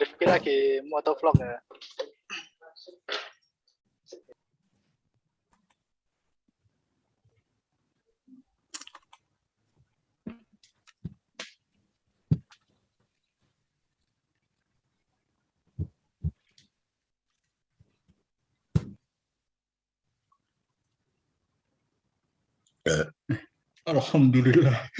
Rifki lagi motovlog ya. Alhamdulillah.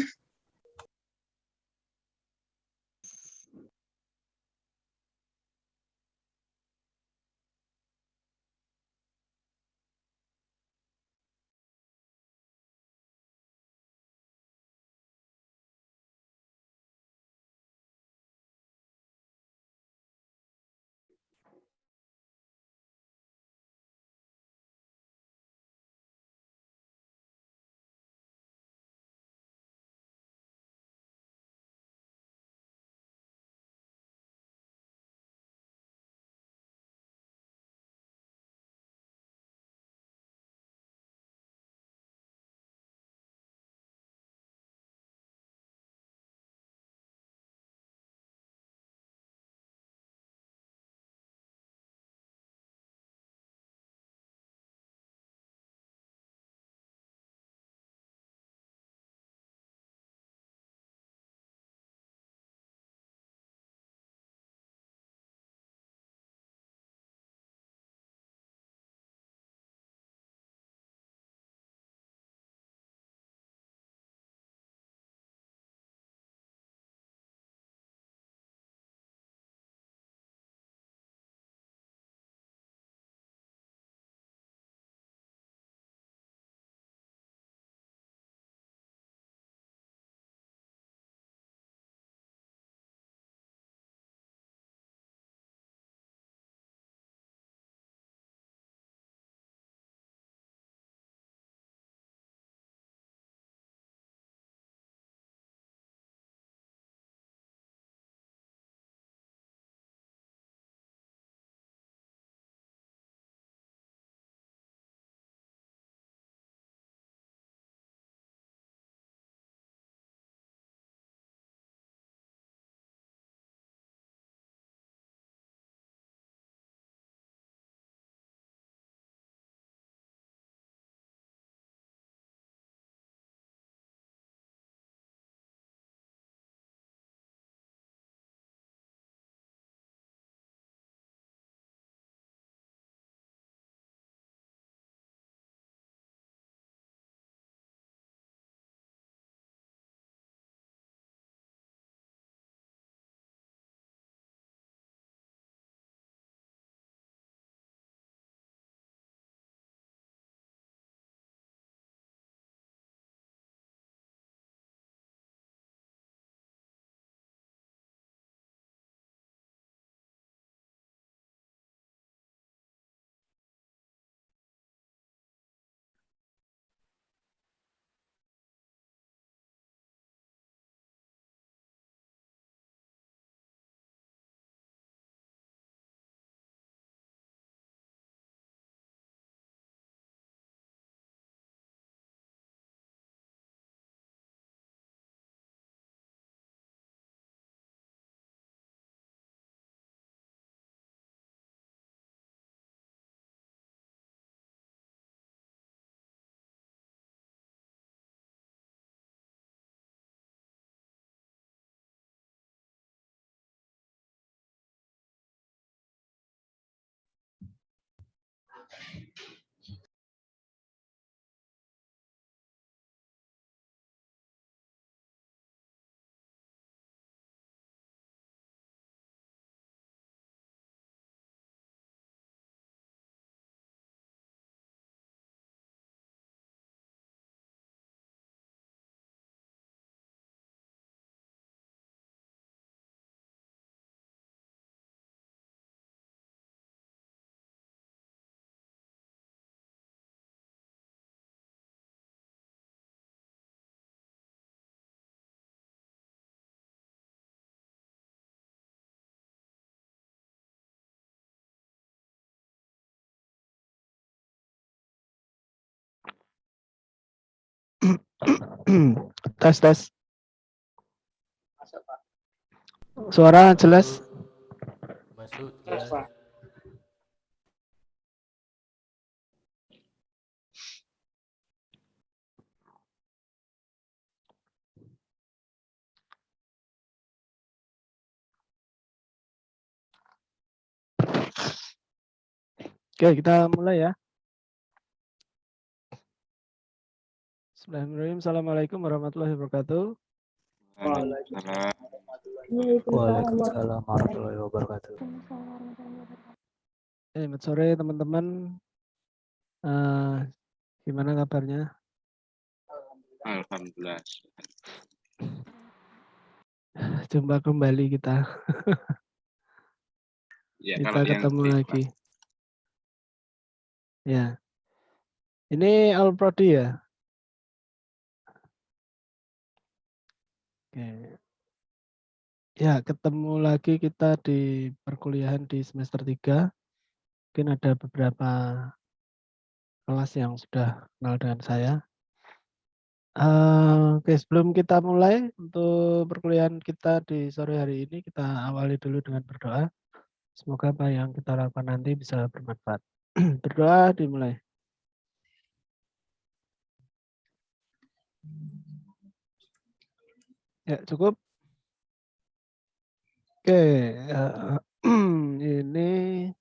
Tes tes. Masuk, Pak. Suara jelas. Masuk Jelas, jelas. Pak. Oke, kita mulai ya. Bismillahirrahmanirrahim. Assalamualaikum warahmatullahi wabarakatuh. Waalaikumsalam warahmatullahi Waalaikumsalam warahmatullahi wabarakatuh. Selamat sore teman-teman. Gimana kabarnya? wabarakatuh. Alhamdulillah. Jumpa kembali kita. Ya, Kita kalau yang ketemu di lagi. Ya. Ini All Prodi ya? Oke. Ya, ketemu lagi kita di perkuliahan di semester 3. Mungkin ada beberapa kelas yang sudah kenal dengan saya. Oke, sebelum kita mulai untuk perkuliahan kita di sore hari ini, kita awali dulu dengan berdoa. Semoga apa yang kita lakukan nanti bisa bermanfaat. Berdoa dimulai. Ya, cukup. Oke, ini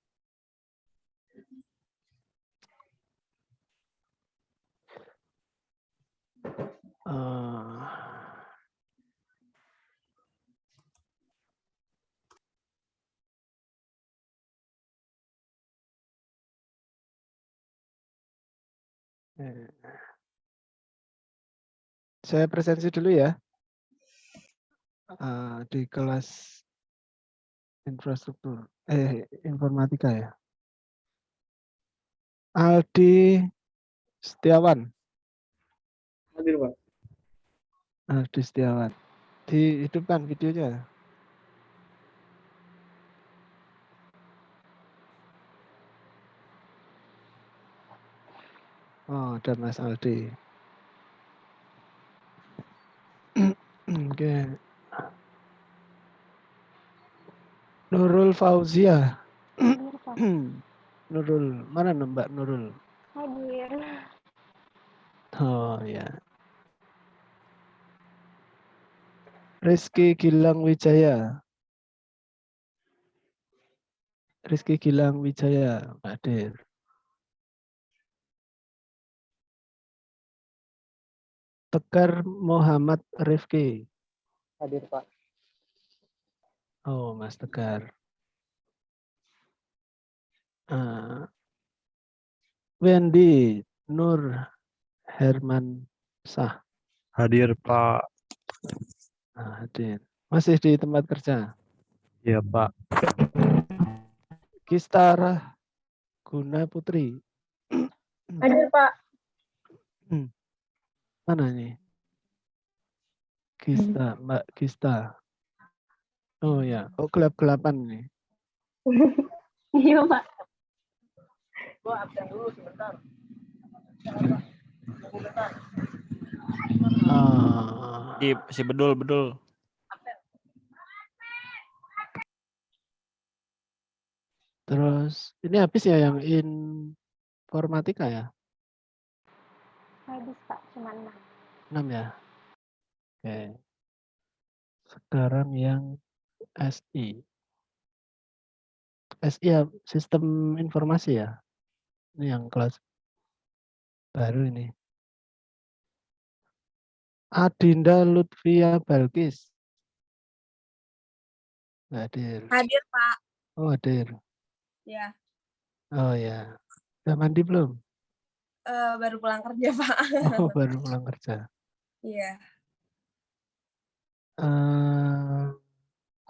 saya presensi dulu ya di kelas infrastruktur, informatika ya. Aldi Setiawan. Hadir, Pak. Aldi Setiawan. Dihidupkan videonya. Oh, ada Mas Aldi. Oke. Nurul Fauzia. Nurul, mana Mbak Nurul? Hadir. Oh ya. Rizky Gilang Wijaya. Rizky Gilang Wijaya hadir. Tegar Muhammad Rifki. Hadir, Pak. Oh, Mas Tegar. Wendy Nur Herman Sah. Hadir Pak. Hadir. Masih di tempat kerja. Ya Pak. Kistara Guna Putri. Hadir, Pak. Mana nih? Kista, Mbak Kista. Oh ya, oh gelap-gelapan nih. Iya, Pak. Gua absen dulu sebentar. Si bedul. Terus ini habis ya yang informatika ya? Habis, Pak. Cuma 6. 6 ya? Oke. Sekarang yang SI. SI ya, sistem informasi ya? Ini yang kelas baru ini. Adinda Lutfia Balkis. Hadir. Hadir, Pak. Oh, hadir. Ya, Oh ya. Udah mandi belum? baru pulang kerja, Pak. Oh, baru pulang kerja. Iya.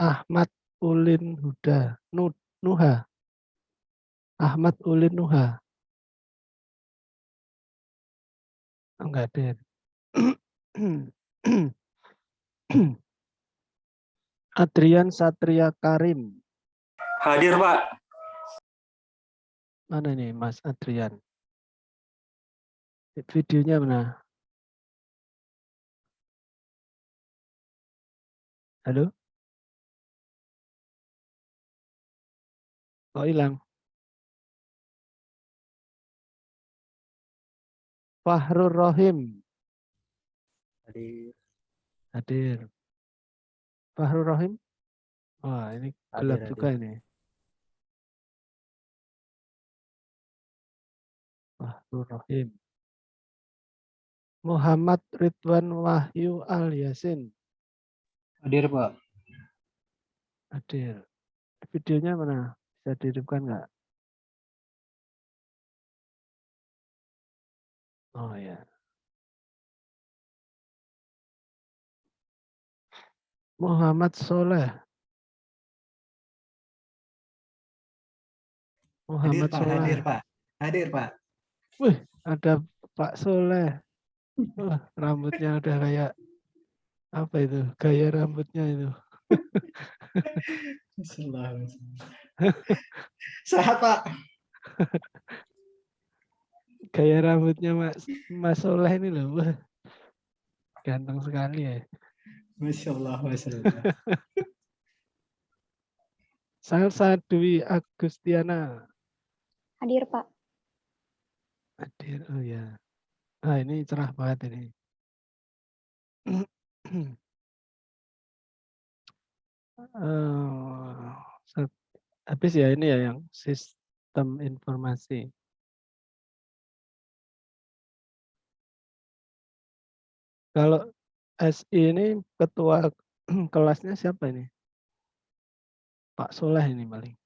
Ahmad Ulin Huda. Nuha. Ahmad Ulin Nuha. Enggak hadir. Adrian Satria Karim. Hadir, Pak. Mana nih Mas Adrian? Videonya mana? Halo? Kok hilang? Fahrur Rohim. Hadir. Hadir. Fahrur Rohim? Wah, ini gelap Hadir, juga hadir. ini. Fahrur Rohim. Muhammad Ridwan Wahyu Al Yasin. Hadir, Pak. Hadir. Videonya mana? Bisa dihidupkan nggak? Oh ya. Muhammad Soleh. Hadir Muhammad Pak, Soleh. hadir Pak, hadir Pak. Wih, ada Pak Soleh. Wah, rambutnya udah kayak apa itu? Gaya rambutnya itu. Sehat Pak. Gaya rambutnya Mas Soleh ini loh. Wah, ganteng sekali ya. Masya Allah, Masya Allah. Salsa Dwi Agustiana. Hadir, Pak. Hadir, oh ya. Ah, ini cerah banget ini. Habis ya ini ya yang sistem informasi. Kalau SI ini ketua kelasnya siapa ini? Pak Soleh ini paling.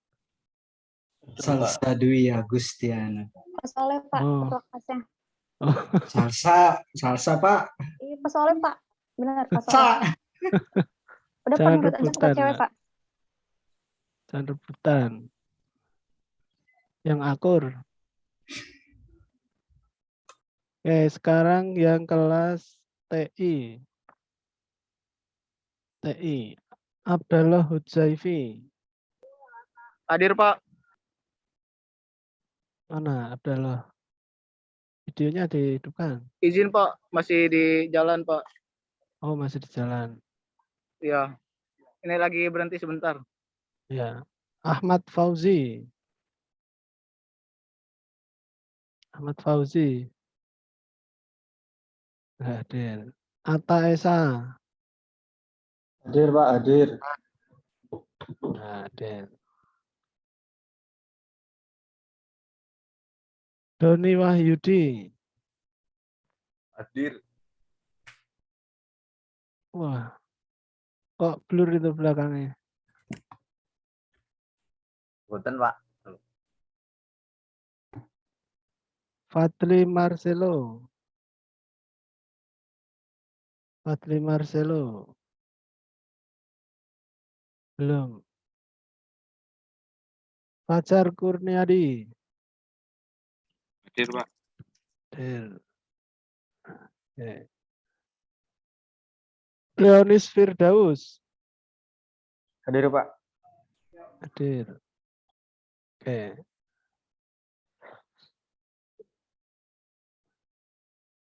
Salsa Dwi Agustiana. Pak Soleh, Pak. Oh. Ketua kelasnya. Oh, Salsa Pak. Iya, Pak Soleh, Pak. Benar, Pak Sa. Soleh. Udah, Pak, jangan nurut aja ketua rebutan, cewek, Mbak. Pak. Jangan rebutan. Yang akur. Oke, sekarang yang kelas TI. TI. Abdallah Hudzaifi. Hadir, Pak. Mana Abdallah? Videonya dihidupkan. Izin, Pak. Masih di jalan, Pak. Oh, masih di jalan. Ya. Ini lagi berhenti sebentar. Ya. Ahmad Fauzi. Ahmad Fauzi. Nggak hadir. Atta Esa. Hadir, Pak. Hadir. Nggak hadir. Doni Wahyudi. Hadir. Wah, kok blur itu belakangnya? Punten, Pak. Fadli Marcelo. Fadli Marcelo. Belum. Fajar Kurniadi. Hadir, Pak. Hadir. Oke. Leonis Firdaus. Hadir, Pak. Hadir. Oke.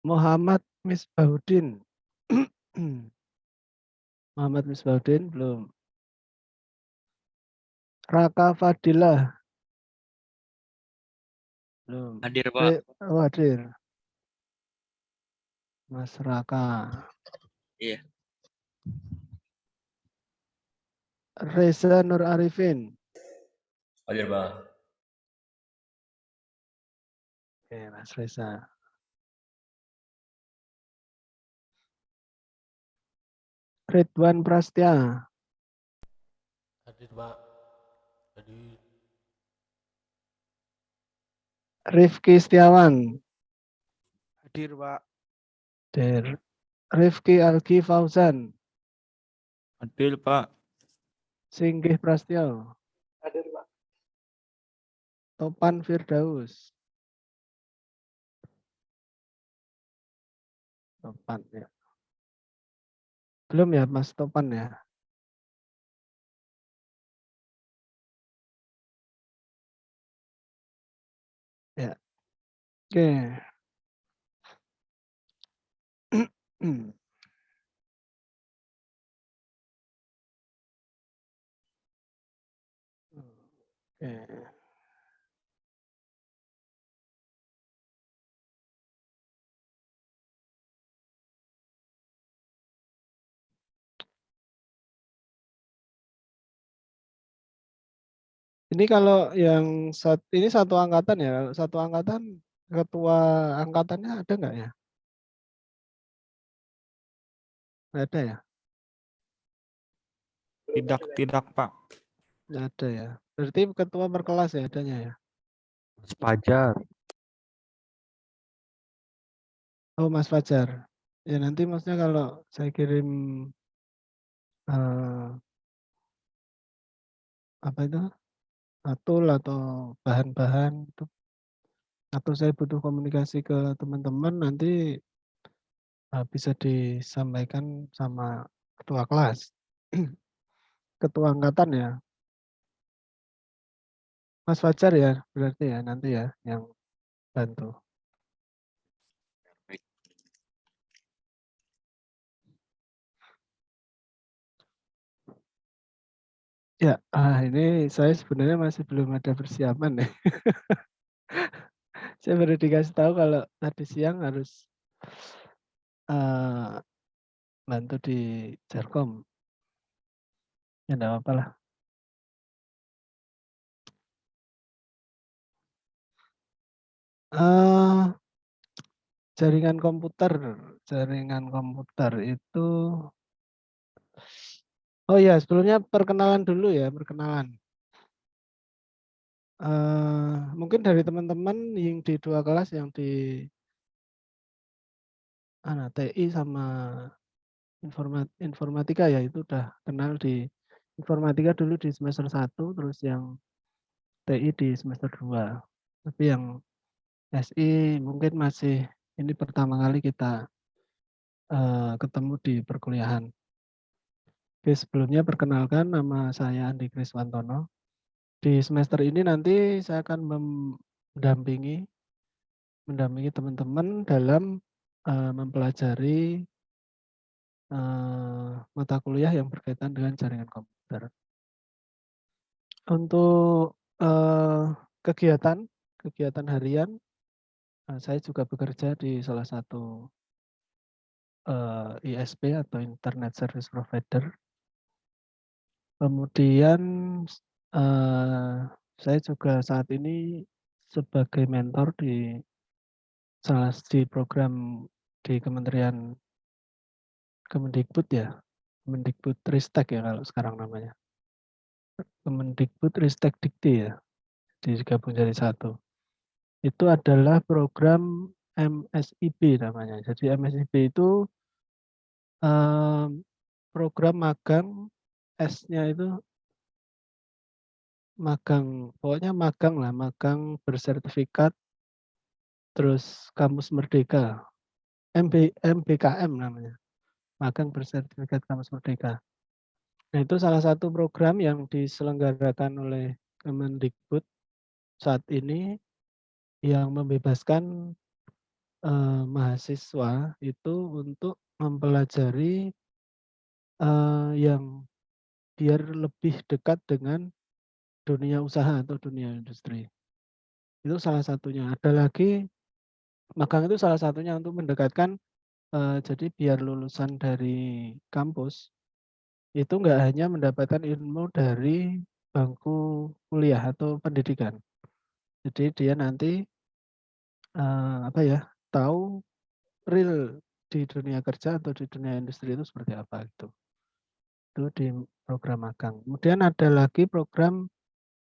Muhammad Misbahuddin. Muhammad Misbahuddin belum. Raka Fadilah. Belum. Hadir, Pak. Oh, hadir. Mas Raka. Iya. Reza Nur Arifin. Hadir, Pak. Oke, Mas Reza. Ridwan Prastya. Hadir, Pak. Hadir. Rifki Setiawan. Hadir, Pak. Hadir. Rifki Algi Fauzan. Hadir, Pak. Singgih Prastyo. Hadir, Pak. Topan Firdaus. Topan ya. Belum ya Mas Topan ya. Ya. Oke. Ini kalau yang ini satu angkatan ya, kalau satu angkatan ketua angkatannya ada nggak ya? Nggak ada ya? Tidak, Pak. Nggak ada ya. Berarti ketua per kelas ya adanya ya? Mas Fajar. Oh, Mas Fajar. Ya nanti maksudnya kalau saya kirim apa itu tool atau bahan-bahan itu, atau saya butuh komunikasi ke teman-teman, nanti bisa disampaikan sama ketua kelas, ketua angkatan ya, Mas Fajar ya, berarti ya nanti ya yang bantu. Ya, ini saya sebenarnya masih belum ada persiapan ya. Saya baru dikasih tahu kalau tadi siang harus bantu di Jarkom. Ya enggak apa-apa lah. Jaringan komputer itu, oh ya sebelumnya perkenalan dulu ya, perkenalan. Mungkin dari teman-teman yang di 2 kelas yang di TI sama informatika ya, itu udah kenal di informatika dulu di semester 1, terus yang TI di semester 2. Tapi yang SI mungkin masih ini pertama kali kita ketemu di perkuliahan. Oke, sebelumnya perkenalkan, nama saya Andi Kriswantono. Di semester ini nanti saya akan mendampingi teman-teman dalam mempelajari mata kuliah yang berkaitan dengan jaringan komputer. Untuk kegiatan harian, saya juga bekerja di salah satu ISP atau Internet Service Provider. Kemudian saya juga saat ini sebagai mentor di program di Kementerian Kemendikbud ya, Kemendikbud Ristek ya kalau sekarang namanya. Kemendikbud Ristek Dikti ya, digabung jadi satu. Itu adalah program MSIB namanya. Jadi MSIB itu program magang, S-nya itu magang, pokoknya magang lah, magang bersertifikat, terus kampus merdeka, MBKM namanya, magang bersertifikat kampus merdeka. Nah, itu salah satu program yang diselenggarakan oleh Kemendikbud saat ini yang membebaskan mahasiswa itu untuk mempelajari yang biar lebih dekat dengan dunia usaha atau dunia industri. Itu salah satunya. Ada lagi, magang itu salah satunya untuk mendekatkan, jadi biar lulusan dari kampus itu enggak hanya mendapatkan ilmu dari bangku kuliah atau pendidikan. Jadi dia nanti tahu real di dunia kerja atau di dunia industri itu seperti apa gitu. Itu di program magang. Kemudian ada lagi program,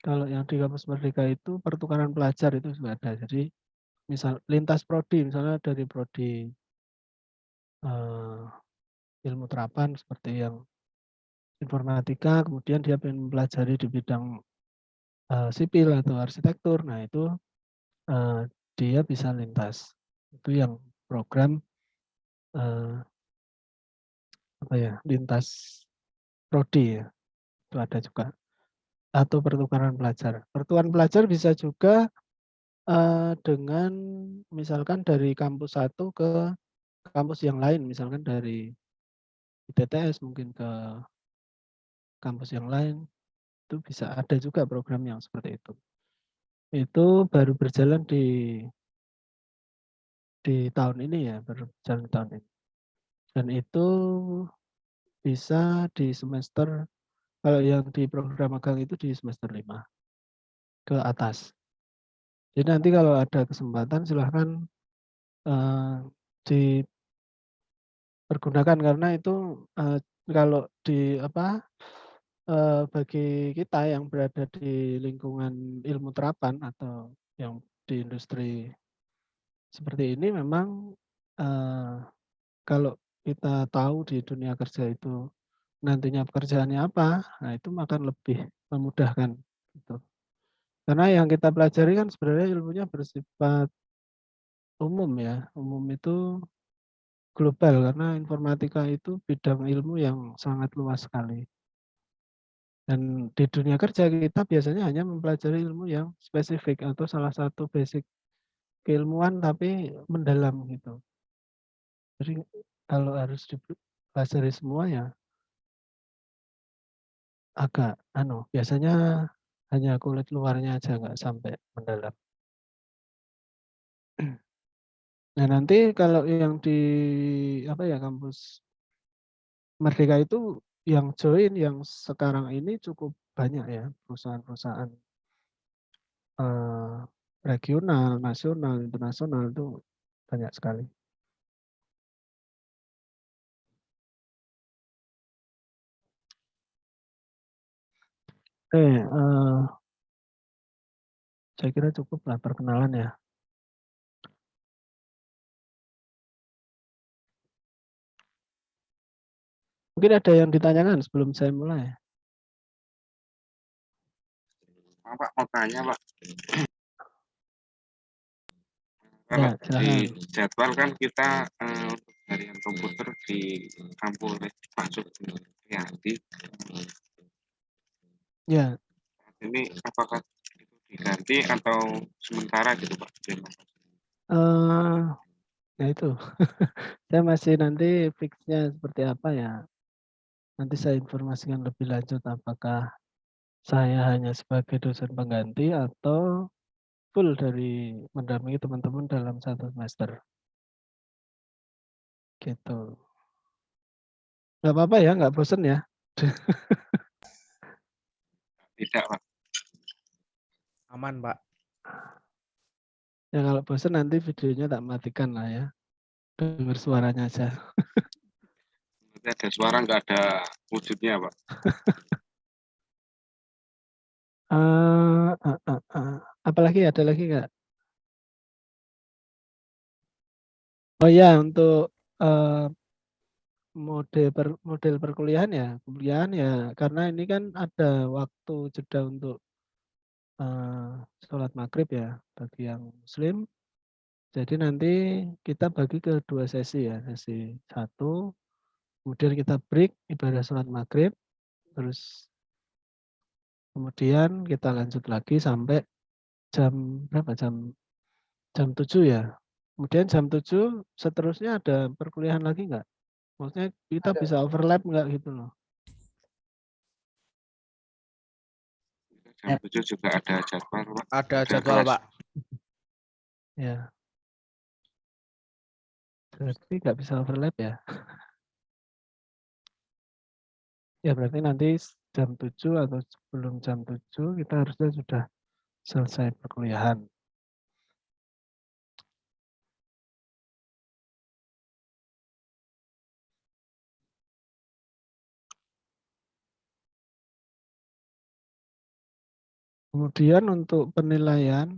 kalau yang di kampus Merdeka itu pertukaran pelajar itu sudah ada. Jadi misal lintas prodi, misalnya dari prodi ilmu terapan seperti yang informatika, kemudian dia pengen mempelajari di bidang sipil atau arsitektur. Nah itu dia bisa lintas. Itu yang program lintas prodi ya. Itu ada juga. Atau pertukaran pelajar. Pertukaran pelajar bisa juga dengan misalkan dari kampus satu ke kampus yang lain, misalkan dari ITTS mungkin ke kampus yang lain, itu bisa ada juga program yang seperti itu. Itu baru berjalan di tahun ini ya, baru berjalan tahun ini. Dan itu bisa di semester, kalau yang di program magang itu di semester 5. ke atas. Jadi nanti kalau ada kesempatan silahkan dipergunakan karena itu kalau bagi kita yang berada di lingkungan ilmu terapan atau yang di industri seperti ini memang kalau kita tahu di dunia kerja itu nantinya pekerjaannya apa, nah itu akan lebih memudahkan gitu. Karena yang kita pelajari kan sebenarnya ilmunya bersifat umum ya. Umum itu global karena informatika itu bidang ilmu yang sangat luas sekali. Dan di dunia kerja kita biasanya hanya mempelajari ilmu yang spesifik atau salah satu basic keilmuan tapi mendalam gitu. Jadi kalau harus dipelajari semua ya agak biasanya hanya kulit luarnya aja nggak sampai mendalam. Nah nanti kalau yang di kampus Merdeka itu yang join yang sekarang ini cukup banyak ya perusahaan-perusahaan regional, nasional, internasional itu banyak sekali. Saya kira cukup lah perkenalan ya. Mungkin ada yang ditanyakan sebelum saya mulai. Pak, mau tanya Pak. Ya, Kalau di jadwal kan kita untuk harian komputer di kampus Pak Supriyadi. Ya. Ini apakah itu diganti atau sementara gitu Pak? Ya itu, saya masih nanti fixnya seperti apa ya. Nanti saya informasikan lebih lanjut apakah saya hanya sebagai dosen pengganti atau full dari mendampingi teman-teman dalam 1 semester. Gitu. Nggak apa-apa ya, nggak bosen ya. Tidak Pak. Aman Pak. Ya kalau bosen nanti videonya tak matikan lah ya. Dengar suaranya aja. Nanti ada suara nggak ada wujudnya Pak. Apalagi ada lagi nggak? Oh ya untuk model perkuliahan ya karena ini kan ada waktu jeda untuk sholat maghrib ya bagi yang muslim. Jadi nanti kita bagi ke 2 sesi ya, sesi 1, kemudian kita break ibadah sholat maghrib, terus kemudian kita lanjut lagi sampai jam berapa? Jam 7 ya. Kemudian jam 7 seterusnya ada perkuliahan lagi nggak? Maksudnya kita bisa overlap nggak gitu loh? Jam 7 juga ada jadwal Pak. Ada jadwal Pak. Ya. Berarti nggak bisa overlap ya? Ya berarti nanti jam 7 atau sebelum jam 7 kita harusnya sudah selesai perkuliahan. Kemudian untuk penilaian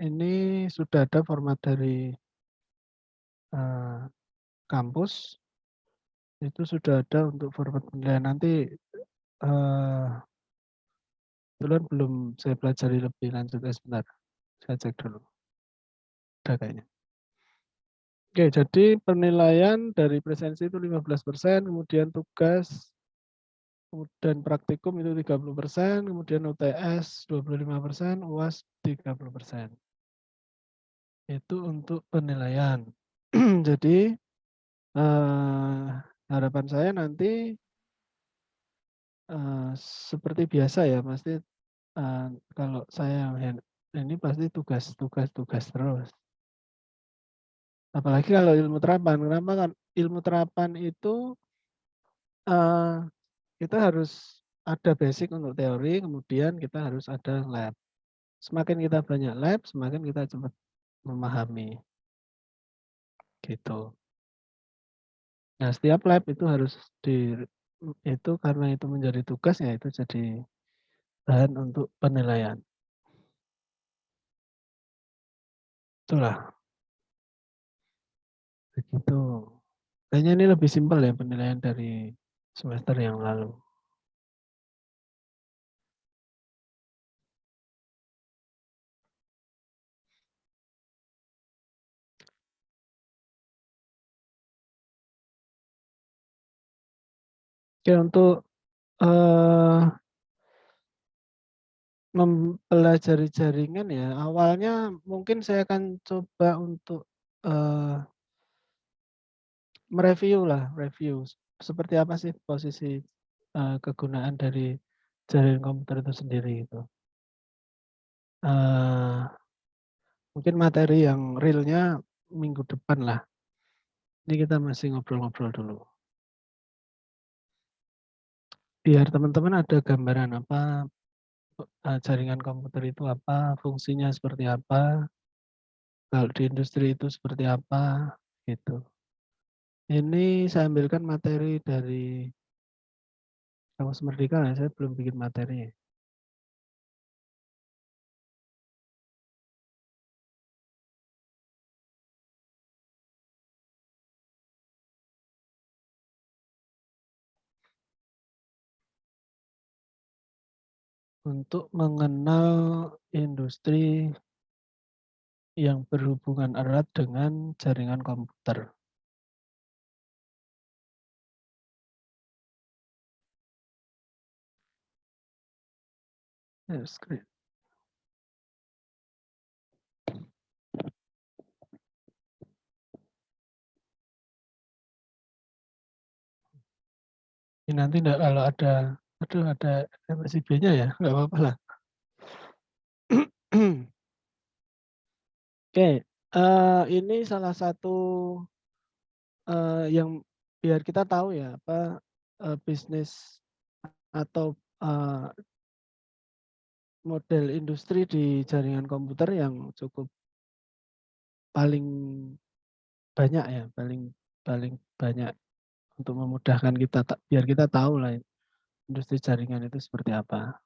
ini sudah ada format dari kampus. Itu sudah ada untuk format penilaian. Nanti kebetulan belum saya pelajari lebih lanjut sebentar. Saya cek dulu. Ada kayaknya. Oke, jadi penilaian dari presensi itu 15%, kemudian tugas dan praktikum itu 30%, kemudian UTS 25%, UAS 30%. Itu untuk penilaian. Jadi harapan saya nanti seperti biasa ya, pasti kalau saya ini pasti tugas terus. Apalagi kalau ilmu terapan. Kenapa kan ilmu terapan itu kita harus ada basic untuk teori, kemudian kita harus ada lab. Semakin kita banyak lab, semakin kita cepat memahami. Gitu. Nah, setiap lab itu harus itu karena itu menjadi tugas, ya itu jadi bahan untuk penilaian. Itulah. Begitu. Kayaknya ini lebih simpel ya penilaian dari semester yang lalu. Oke, untuk mempelajari jaringan ya, awalnya mungkin saya akan coba untuk mereview lah, review seperti apa sih posisi kegunaan dari jaringan komputer itu sendiri itu. Mungkin materi yang realnya minggu depan lah. Ini kita masih ngobrol-ngobrol dulu. Biar teman-teman ada gambaran apa jaringan komputer itu apa, fungsinya seperti apa, kalau di industri itu seperti apa, gitu. Ini saya ambilkan materi dari Kamus Merdeka, ya, saya belum bikin materi. Untuk mengenal industri yang berhubungan erat dengan jaringan komputer. Screen. Ini nanti enggak, kalau ada, aduh ada MSIB-nya ya, nggak apa-apa lah. Oke, ini salah satu yang biar kita tahu ya apa bisnis atau model industri di jaringan komputer yang cukup paling banyak ya, paling banyak untuk memudahkan kita, biar kita tahu lah industri jaringan itu seperti apa.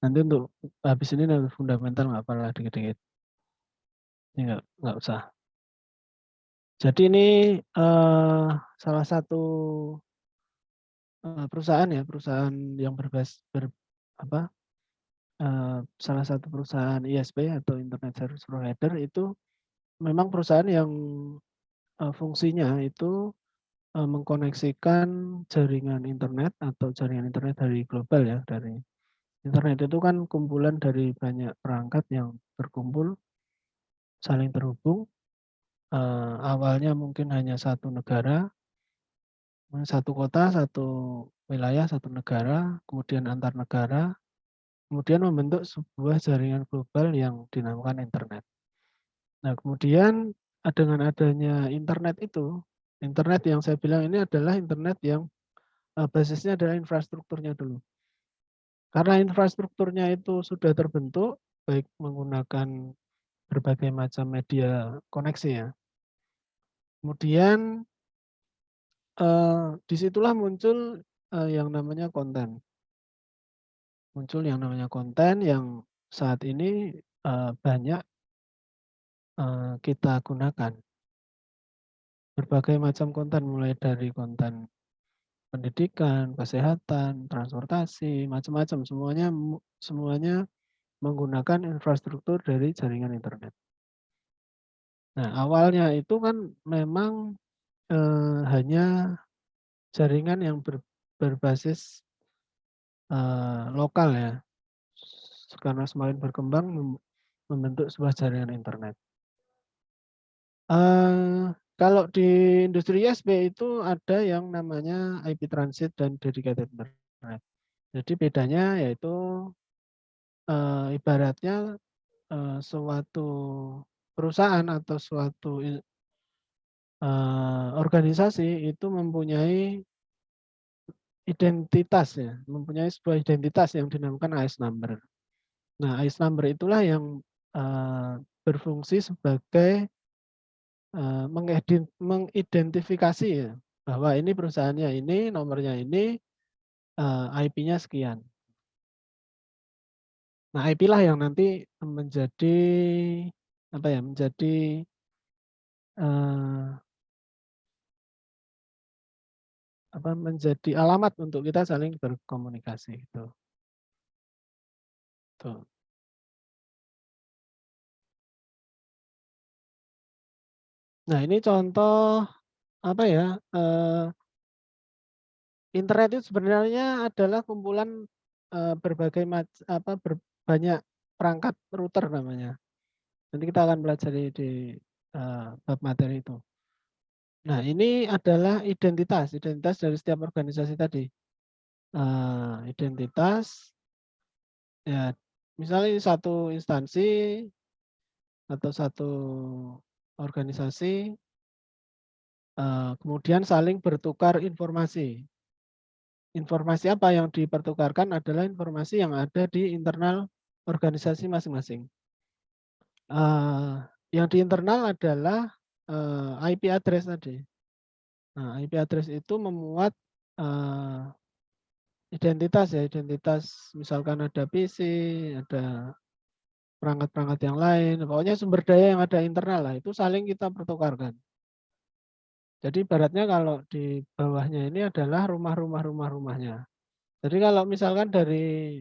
Nanti untuk habis ini nanti fundamental nggak apa-apa dikit-dikit. Ini nggak usah. Jadi ini salah satu perusahaan ya, perusahaan yang salah satu perusahaan ISP atau Internet Service Provider itu memang perusahaan yang fungsinya itu mengkoneksikan jaringan internet atau jaringan internet dari global ya, dari internet itu kan kumpulan dari banyak perangkat yang berkumpul saling terhubung. Awalnya mungkin hanya satu negara, satu kota, satu wilayah, satu negara, kemudian antar negara, kemudian membentuk sebuah jaringan global yang dinamakan internet. Nah, kemudian dengan adanya internet itu, internet yang saya bilang ini adalah internet yang basisnya adalah infrastrukturnya dulu. Karena infrastrukturnya itu sudah terbentuk, baik menggunakan berbagai macam media koneksi ya. Kemudian disitulah muncul yang namanya konten. Muncul yang namanya konten yang saat ini banyak kita gunakan. Berbagai macam konten, mulai dari konten pendidikan, kesehatan, transportasi, macam-macam, semuanya menggunakan infrastruktur dari jaringan internet. Nah, awalnya itu kan memang hanya jaringan yang berbasis lokal ya, karena semakin berkembang membentuk sebuah jaringan internet. Kalau di industri ISP itu ada yang namanya IP transit dan dedicated internet. Jadi bedanya yaitu ibaratnya suatu perusahaan atau suatu organisasi itu mempunyai identitas ya, mempunyai sebuah identitas yang dinamakan AES number. Nah, AES number itulah yang berfungsi sebagai mengidentifikasi ya, bahwa ini perusahaannya ini, nomornya ini, IP-nya sekian. Nah, IP lah yang nanti menjadi apa ya? Menjadi menjadi alamat untuk kita saling berkomunikasi gitu. Tuh. Nah, ini contoh apa ya? Internet itu sebenarnya adalah kumpulan berbagai banyak perangkat router namanya. Nanti kita akan pelajari di bab materi itu. Nah, ini adalah identitas dari setiap organisasi tadi. Identitas, ya, misalnya ini satu instansi atau satu organisasi, kemudian saling bertukar informasi. Informasi apa yang dipertukarkan adalah informasi yang ada di internal organisasi masing-masing. Yang di internal adalah IP address tadi. Nah, IP address itu memuat identitas ya, identitas misalkan ada PC, ada perangkat-perangkat yang lain, pokoknya sumber daya yang ada internal lah, itu saling kita pertukarkan. Jadi ibaratnya kalau di bawahnya ini adalah rumahnya. Jadi kalau misalkan dari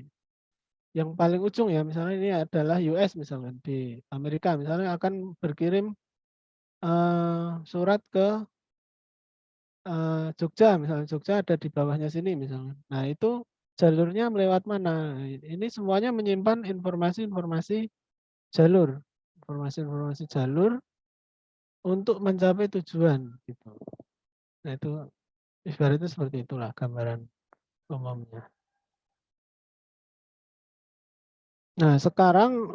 yang paling ujung ya, misalnya ini adalah US misalkan, di Amerika misalnya akan berkirim surat ke Jogja, misalnya Jogja ada di bawahnya sini misalnya. Nah, itu jalurnya melewat mana? Ini semuanya menyimpan informasi-informasi jalur, informasi-informasi jalur untuk mencapai tujuan gitu. Nah, itu ibaratnya seperti itulah gambaran umumnya. Nah, sekarang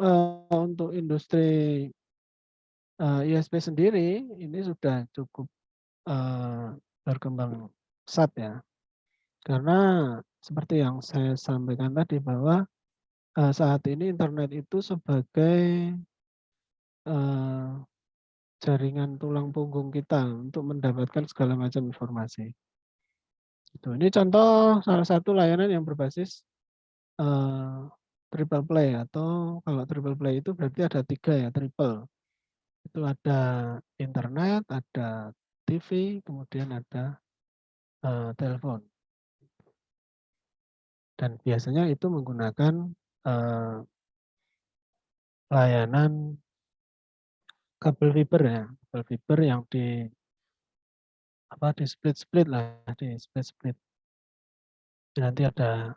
untuk industri ISP sendiri ini sudah cukup berkembang pesat ya. Karena seperti yang saya sampaikan tadi bahwa saat ini internet itu sebagai jaringan tulang punggung kita untuk mendapatkan segala macam informasi. Ini contoh salah satu layanan yang berbasis triple play, atau kalau triple play itu berarti ada 3 ya, triple. Itu ada internet, ada TV, kemudian ada telepon. Dan biasanya itu menggunakan layanan kabel fiber ya, kabel fiber yang di split lah, di split. Nanti ada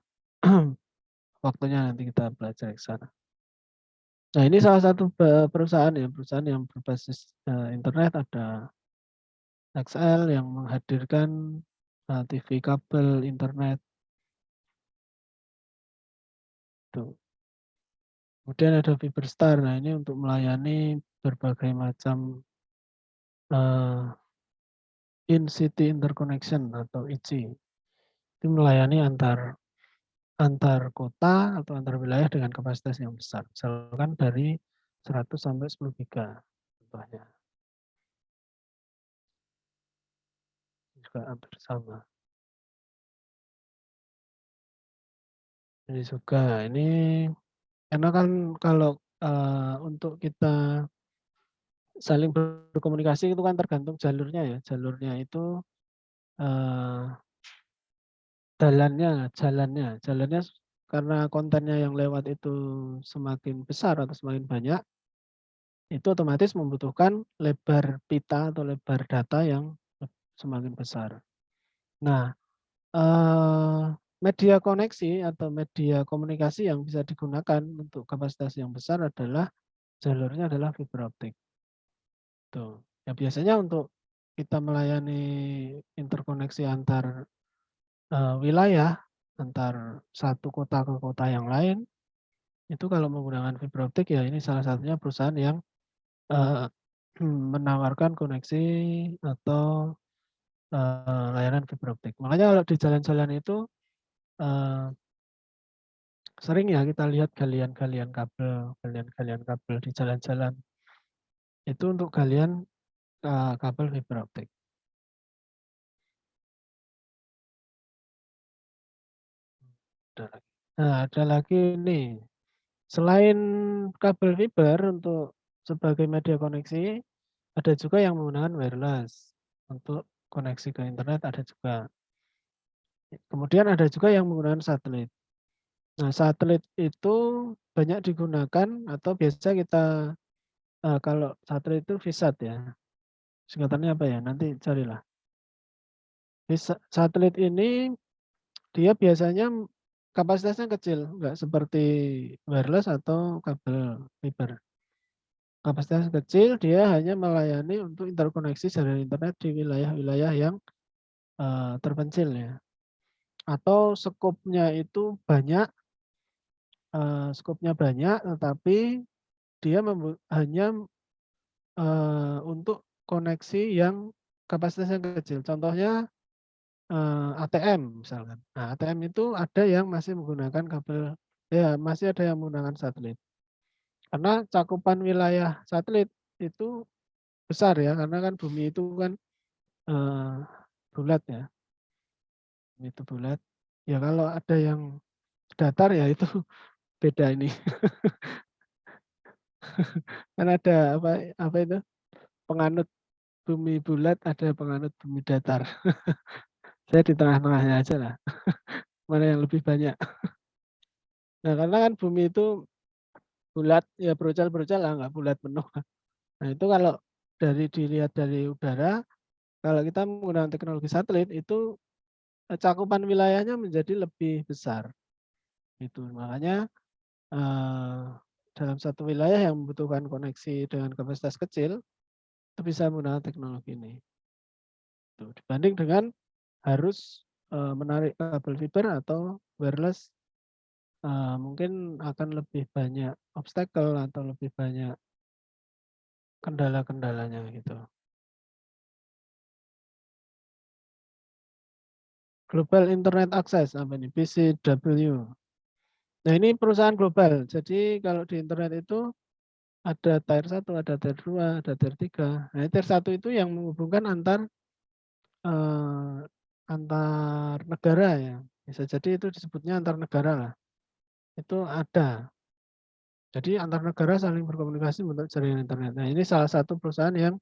waktunya, nanti kita belajar ke sana. Nah, ini salah satu perusahaan yang berbasis internet, ada XL yang menghadirkan TV kabel internet. Tuh. Kemudian ada Fiberstar. Nah, ini untuk melayani berbagai macam in-city interconnection atau IC. Itu melayani antar kota atau antar wilayah dengan kapasitas yang besar. Misalkan dari 100 sampai 10 giga contohnya. Juga hampir sama. Ini juga, ini karena kan kalau untuk kita saling berkomunikasi itu kan tergantung jalurnya ya. Jalurnya itu jalannya karena kontennya yang lewat itu semakin besar atau semakin banyak, itu otomatis membutuhkan lebar pita atau lebar data yang semakin besar. Nah, media koneksi atau media komunikasi yang bisa digunakan untuk kapasitas yang besar adalah jalurnya adalah fiber optik. Tuh. Ya, biasanya untuk kita melayani interkoneksi antar wilayah, antar satu kota ke kota yang lain, itu kalau menggunakan fiber optik ya ini salah satunya perusahaan yang menawarkan koneksi atau layanan fiber optik. Makanya kalau di jalan-jalan itu sering ya kita lihat galian-galian kabel di jalan-jalan. Itu untuk galian kabel fiber optik. Nah, ada lagi nih. Selain kabel fiber untuk sebagai media koneksi, ada juga yang menggunakan wireless. Untuk koneksi ke internet ada juga. Kemudian ada juga yang menggunakan satelit. Nah, satelit itu banyak digunakan atau biasa kita kalau satelit itu VSAT ya. Singkatannya apa ya? Nanti carilah. Satelit ini dia biasanya kapasitasnya kecil, enggak seperti wireless atau kabel fiber. Kapasitas kecil, dia hanya melayani untuk interkoneksi jaringan internet di wilayah-wilayah yang terpencil ya. Atau skopnya itu banyak, tetapi dia hanya untuk koneksi yang kapasitasnya kecil. Contohnya ATM misalkan. Nah, ATM itu ada yang masih menggunakan kabel, ya masih ada yang menggunakan satelit. Karena cakupan wilayah satelit itu besar ya, karena kan bumi itu kan bulat ya. Bumi itu bulat. Ya kalau ada yang datar ya itu beda ini. Kan ada apa itu? Penganut bumi bulat, ada penganut bumi datar. Saya di tengah-tengahnya aja lah. Mana yang lebih banyak. Nah, karena kan bumi itu bulat, ya berucal-berucal lah, nggak bulat penuh. Nah, itu kalau dilihat dari udara, kalau kita menggunakan teknologi satelit, itu cakupan wilayahnya menjadi lebih besar. Itu makanya dalam satu wilayah yang membutuhkan koneksi dengan kapasitas kecil, itu bisa menggunakan teknologi ini. Itu dibanding dengan harus menarik kabel fiber atau wireless, mungkin akan lebih banyak obstacle atau lebih banyak kendala-kendalanya gitu. Global Internet Access apa ini? BCW. Nah, ini perusahaan global. Jadi kalau di internet itu ada tier 1, ada tier 2, ada tier 3. Nah, tier 1 itu yang menghubungkan antar negara ya. Bisa jadi itu disebutnya antar negara lah. Itu ada. Jadi antar negara saling berkomunikasi untuk jaringan internet. Nah, ini salah satu perusahaan yang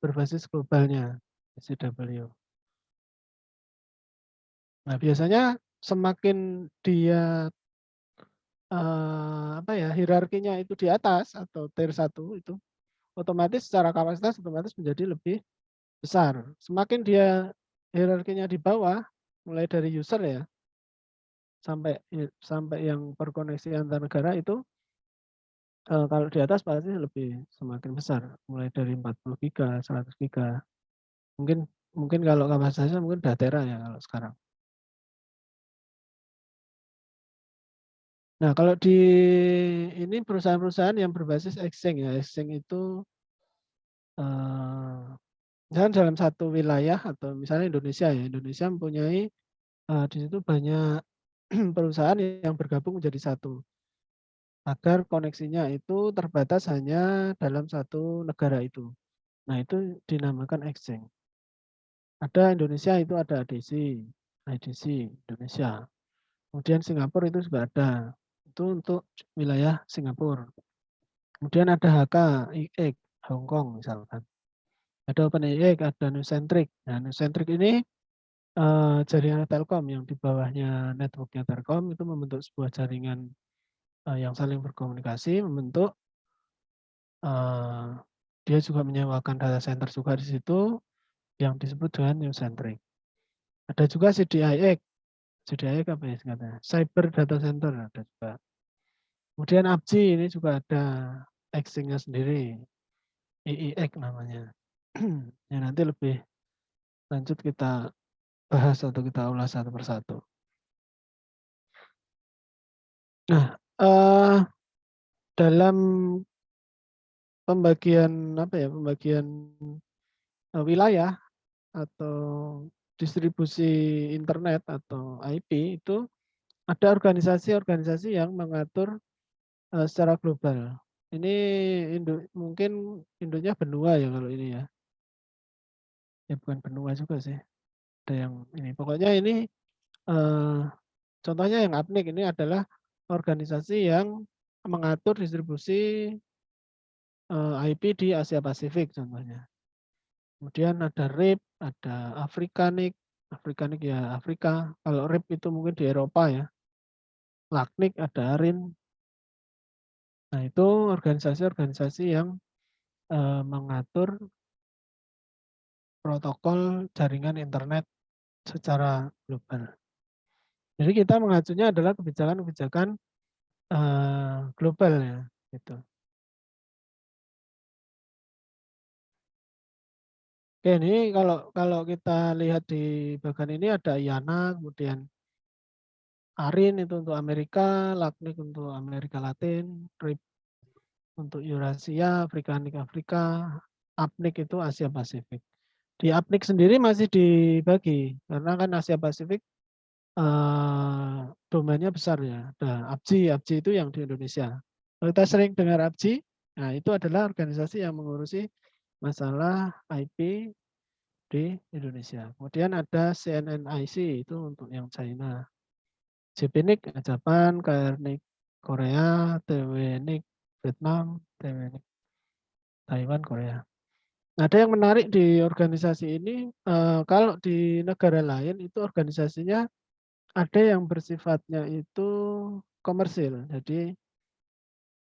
berbasis globalnya, BCW. Nah, biasanya semakin dia hierarkinya itu di atas atau tier 1 itu otomatis secara kapasitas otomatis menjadi lebih besar. Semakin dia hierarkinya di bawah, mulai dari user ya, sampai yang berkoneksi antar negara itu kalau di atas pasti lebih semakin besar, mulai dari 40 giga, 100 giga. Mungkin kalau kapasitasnya mungkin udah tera ya kalau sekarang. Nah, kalau di ini perusahaan-perusahaan yang berbasis exchange ya, exchange itu misalnya dalam satu wilayah atau misalnya Indonesia ya, Indonesia mempunyai di situ banyak perusahaan yang bergabung menjadi satu agar koneksinya itu terbatas hanya dalam satu negara itu. Nah, itu dinamakan exchange. Ada Indonesia itu ada IDC Indonesia. Kemudian Singapura itu juga ada. Itu untuk wilayah Singapura. Kemudian ada HK, IX, Hong Kong misalkan. Ada OpenIX, ada Nucentric. Nah, Nucentric ini jaringan Telkom yang di bawahnya networknya Telkom itu membentuk sebuah jaringan yang saling berkomunikasi, membentuk dia juga menyewakan data center juga di situ yang disebut dengan Nucentric. Ada juga CDIX. CDIX apa ya singkatnya? Cyber Data Center ada juga. Kemudian ABGI ini juga ada exchange-nya sendiri. IIX namanya. Ya, nanti lebih lanjut kita bahas atau kita ulas satu persatu. Nah, dalam pembagian wilayah atau distribusi internet atau IP itu ada organisasi-organisasi yang mengatur secara global. Ini mungkin induknya benua ya kalau ini ya. Ya bukan benua juga sih. Ada yang ini. Pokoknya ini contohnya yang APNIC ini adalah organisasi yang mengatur distribusi IP di Asia Pasifik contohnya. Kemudian ada RIP, ada Afrikanik ya Afrika. Kalau RIP itu mungkin di Eropa ya. LACNIC, ada ARIN. Nah itu organisasi-organisasi yang mengatur protokol jaringan internet secara global. Jadi kita mengacunya adalah kebijakan-kebijakan global ya, gitu. Oke, ini kalau kita lihat di bagian ini ada IANA, kemudian ARIN itu untuk Amerika, LACNIC untuk Amerika Latin, RIP untuk Eurasia, Afrikanik Afrika, APNIC itu Asia Pasifik. Di APNIC sendiri masih dibagi karena kan Asia Pasifik domainnya besar ya. Ada ABJI itu yang di Indonesia. Kalau kita sering dengar ABJI, nah itu adalah organisasi yang mengurusi masalah IP di Indonesia. Kemudian ada CNNIC itu untuk yang China. JPNIC Jepang, KRNIC Korea, TWNIC Vietnam, TWNIC Taiwan, Korea. Nah, ada yang menarik di organisasi ini, kalau di negara lain itu organisasinya ada yang bersifatnya itu komersil, jadi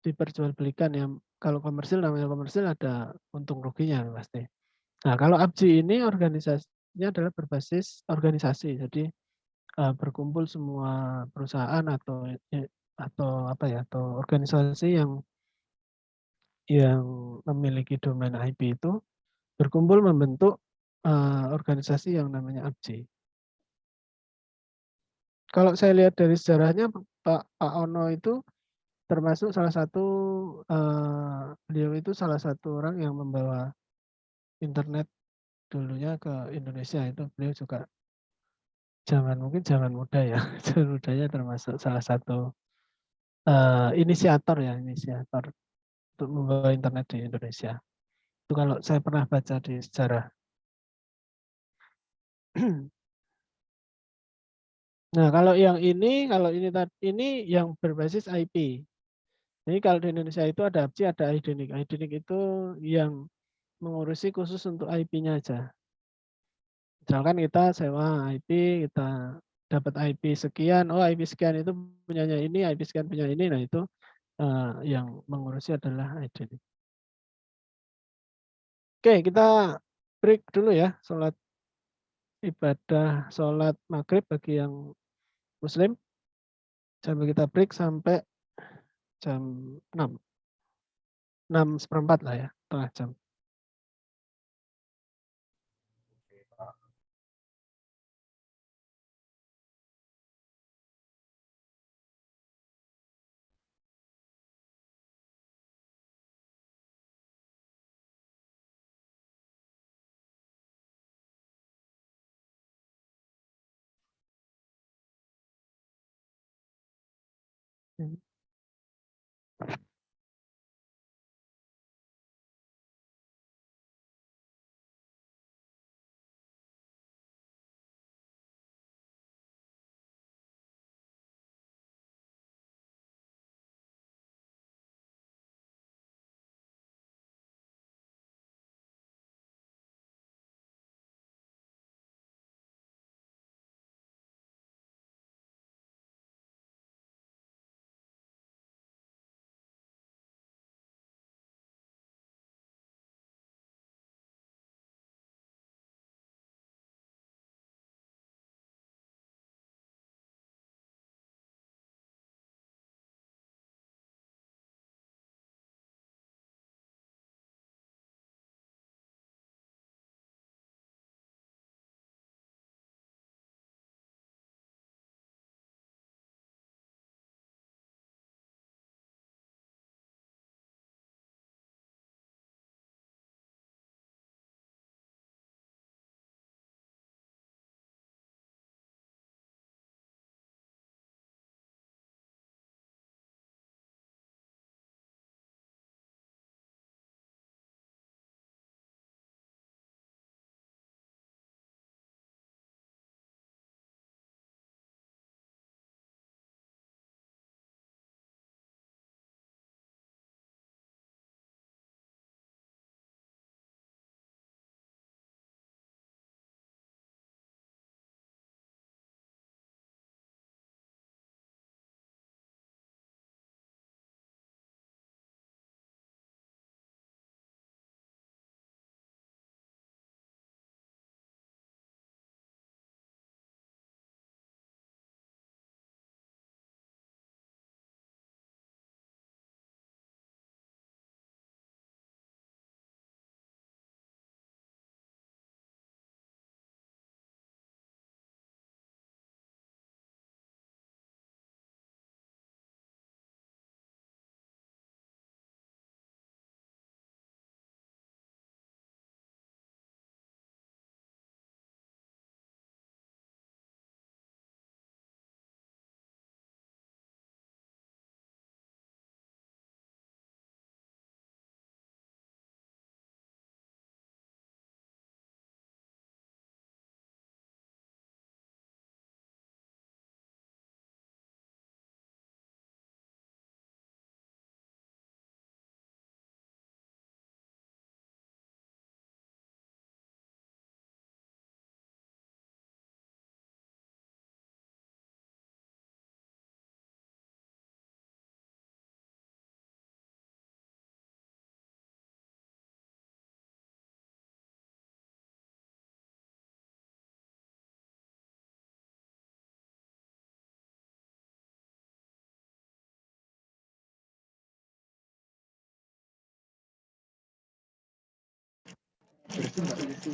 diperjualbelikan ya. Kalau komersil namanya komersil ada untung ruginya pasti. Nah, kalau ABJI ini organisasinya adalah berbasis organisasi, jadi berkumpul semua perusahaan atau apa ya, atau organisasi yang memiliki domain IP itu berkumpul membentuk organisasi yang namanya ABJI. Kalau saya lihat dari sejarahnya Pak Ono itu termasuk salah satu beliau itu salah satu orang yang membawa internet dulunya ke Indonesia. Itu beliau juga mungkin zaman muda ya, zaman mudanya termasuk salah satu inisiator untuk membawa internet di Indonesia. Itu kalau saya pernah baca di sejarah. Nah, kalau ini yang berbasis IP. Jadi kalau di Indonesia itu ada ABJI, ada IDNIC. IDNIC itu yang mengurusi khusus untuk IP-nya aja. Misalkan kita sewa IP, kita dapat IP sekian, oh IP sekian itu punyanya ini, IP sekian punya ini, nah itu yang mengurusi adalah IDNIC. Oke, kita break dulu ya, ibadah sholat maghrib bagi yang Muslim. Sampai kita break sampai jam 6. 6:15 lah ya, setengah jam. Berarti nggak gitu.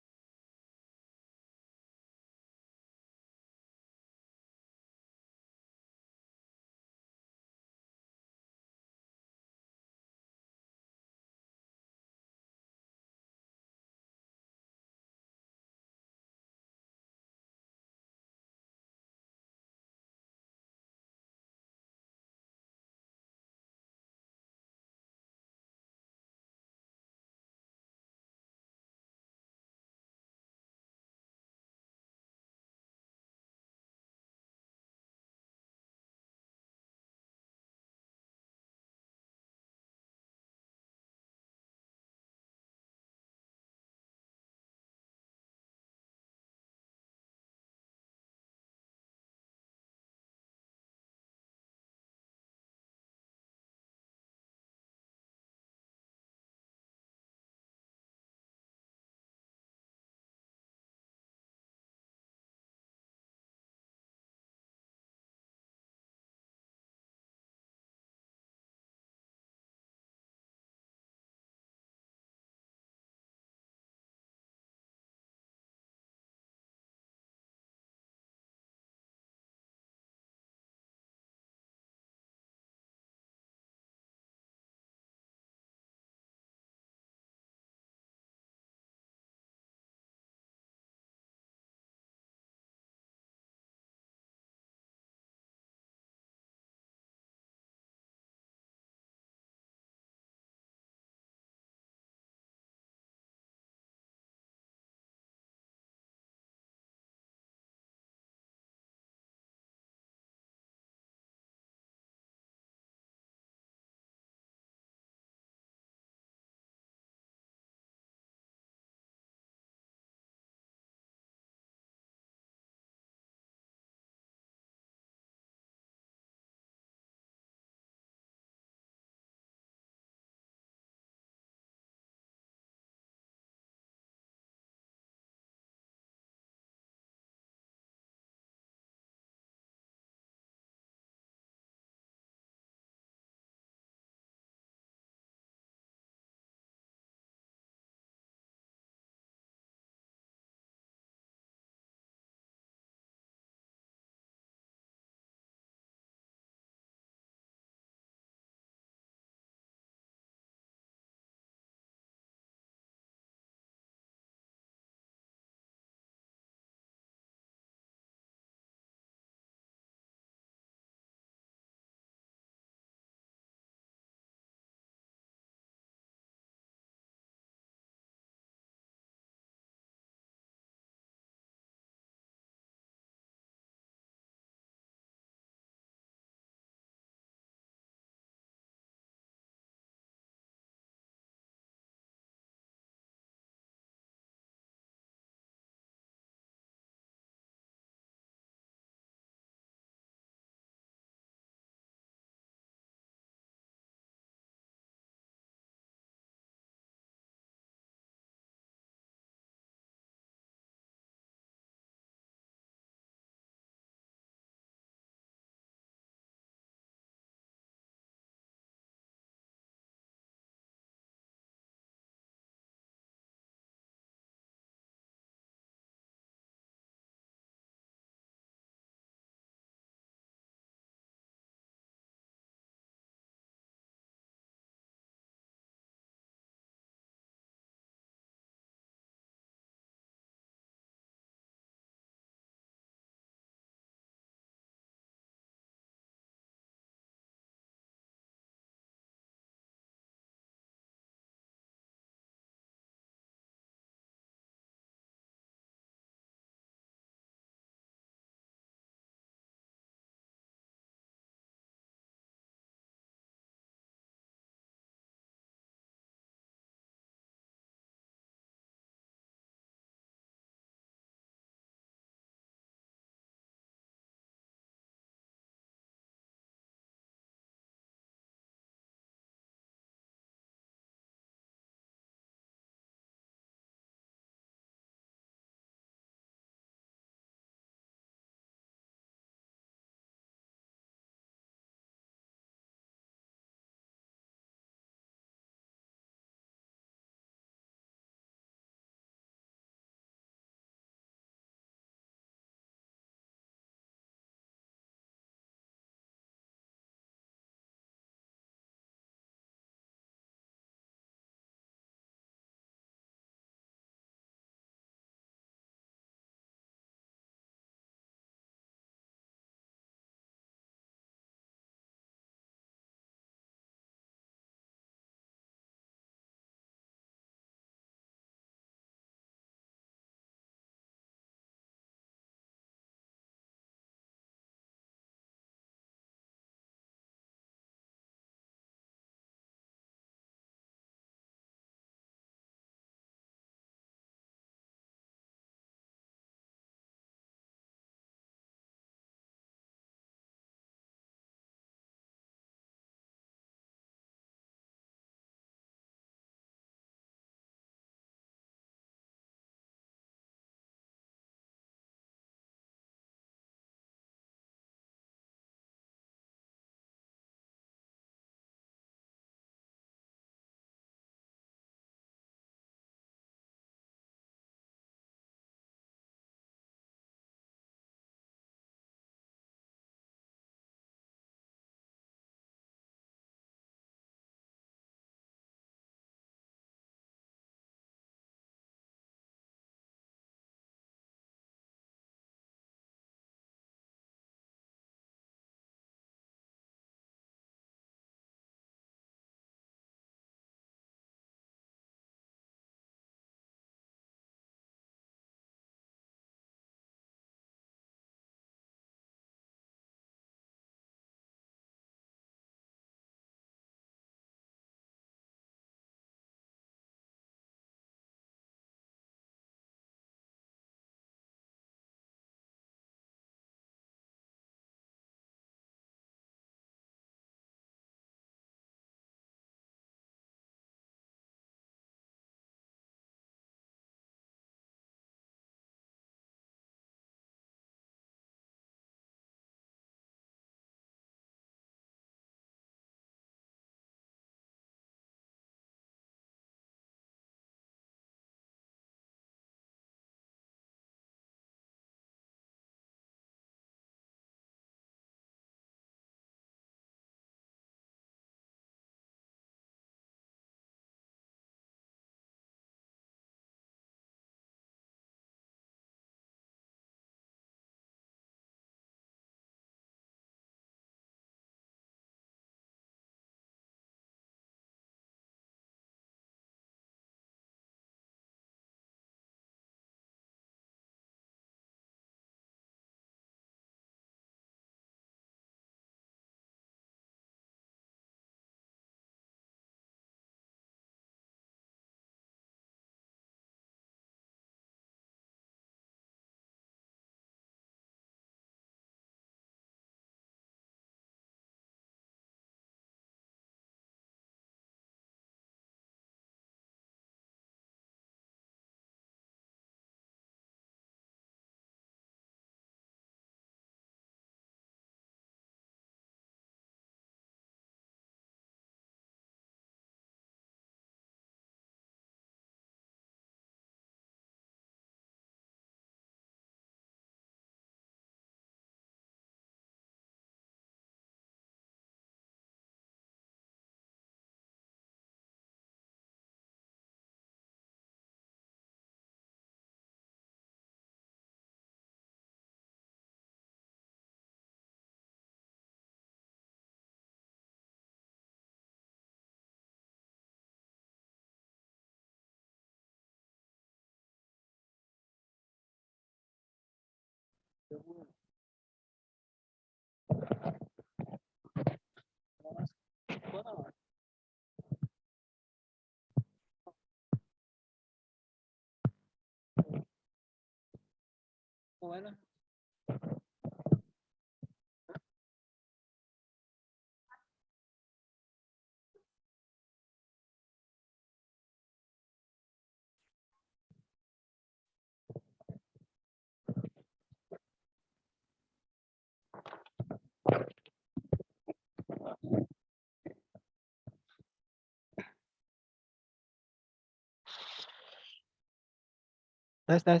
Tes tes.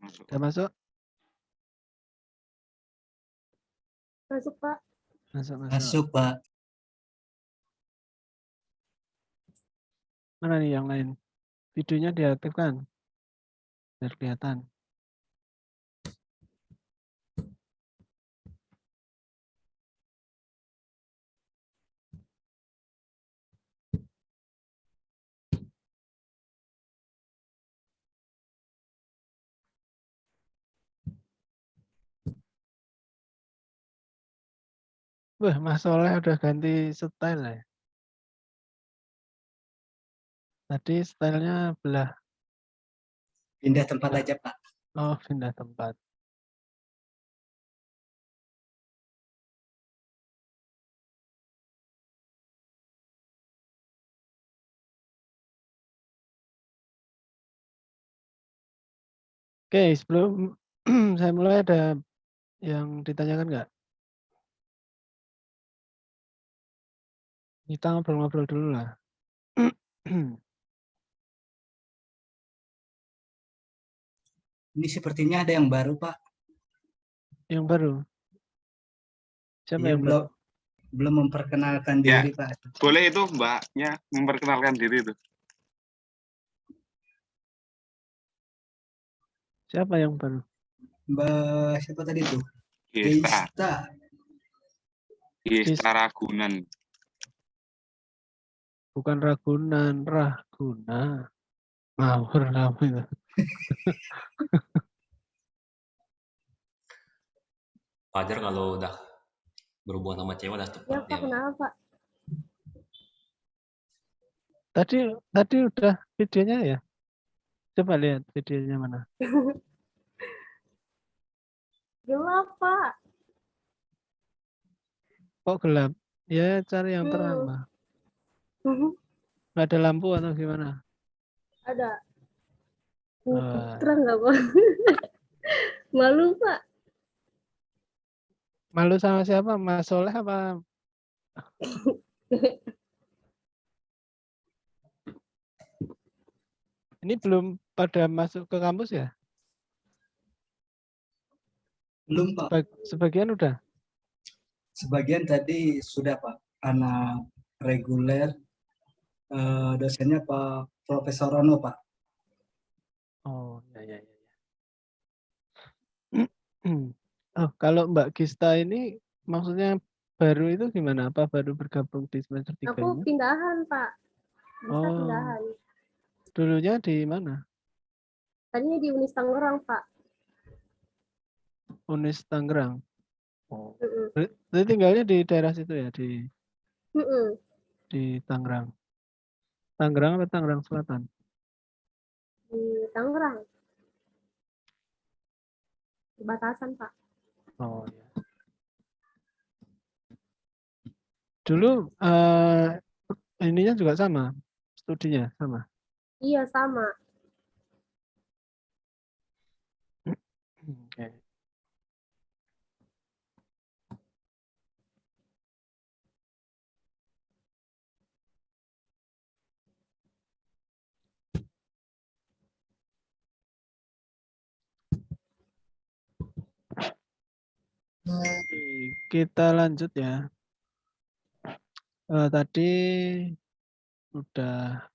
Masuk. Udah masuk? Masuk, Pak. Masuk masuk. Masuk, Pak. Mana nih yang lain? Videonya diaktifkan biar kelihatan. Wah, Mas Soleh udah ganti style ya. Tadi stylenya belah. Pindah tempat aja, Pak. Oh, pindah tempat. Oke, sebelum saya mulai ada yang ditanyakan nggak? Kita ngobrol-ngobrol dulu lah. Ini sepertinya ada yang baru, Pak. Yang baru. Siapa Iya, yang baru? belum memperkenalkan Ya. diri, Pak. Boleh itu mbaknya memperkenalkan diri itu. Siapa yang baru? Mbak siapa tadi tuh? Gesta. Gesta. Gesta Ragunan. Bukan Ragunan, Rahguna. Ngawur kamu itu. Wajar kalau udah berhubungan sama cewek udah Ya, tepat Pak. Kenapa, Pak? Tadi udah videonya ya? Coba lihat videonya mana. Gelap, Pak. Kok gelap? Ya cari yang terang lah. Nggak ada lampu atau gimana? Ada. Wah. Terang nggak, Pak? Malu, Pak. Malu sama siapa? Mas Soleh apa? Ini belum pada masuk ke kampus ya? Belum, Pak. Sebagian udah? Sebagian tadi sudah, Pak. Anak reguler, dosennya Pak Profesor Rono, Pak. Oh, ya. Oh, kalau Mbak Gista ini maksudnya baru itu gimana? Apa baru bergabung di semester 3 Aku ini? pindahan, Pak. Bisa Oh. pindahan. Dulunya di mana? Tadinya di Unis Tangerang, Pak. Unis Tangerang. Oh. Mm-mm. Jadi tinggalnya di daerah situ ya, Mm-mm. di Tangerang. Tangerang atau Tangerang Selatan? Di Tangerang. Di batasan, Pak. Oh ya. Dulu ininya juga sama, studinya sama. Iya, sama. Oke. Kita lanjut ya. Tadi udah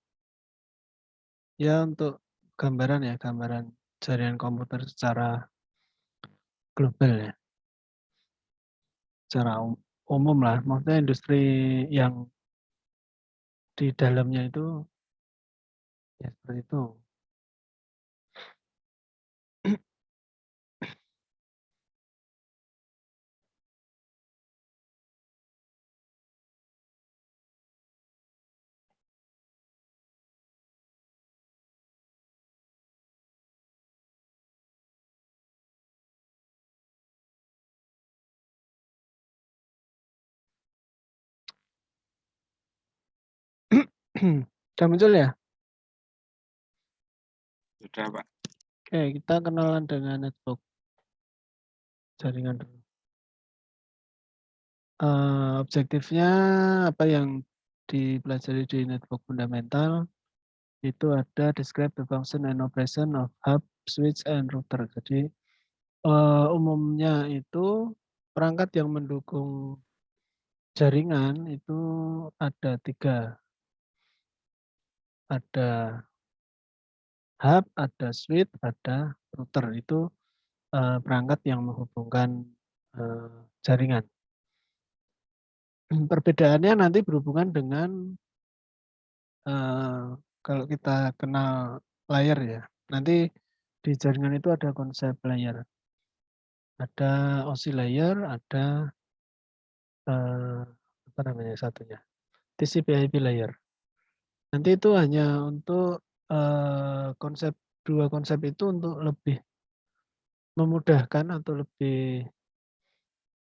ya untuk gambaran ya, gambaran jaringan komputer secara global ya. Secara umum lah, maksudnya industri yang di dalamnya itu ya seperti itu. Sudah muncul ya? Sudah, Pak. Oke, kita kenalan dengan network jaringan dulu. Objektifnya apa yang dipelajari di network fundamental itu ada describe the function and operation of hub, switch, and router. Jadi umumnya itu perangkat yang mendukung jaringan itu ada 3. Ada hub, ada switch, ada router. Itu perangkat yang menghubungkan jaringan. Perbedaannya nanti berhubungan dengan kalau kita kenal layer ya. Nanti di jaringan itu ada konsep layer. Ada OSI layer, ada apa namanya satunya? TCP/IP layer. Nanti itu hanya untuk konsep 2 konsep itu untuk lebih memudahkan atau lebih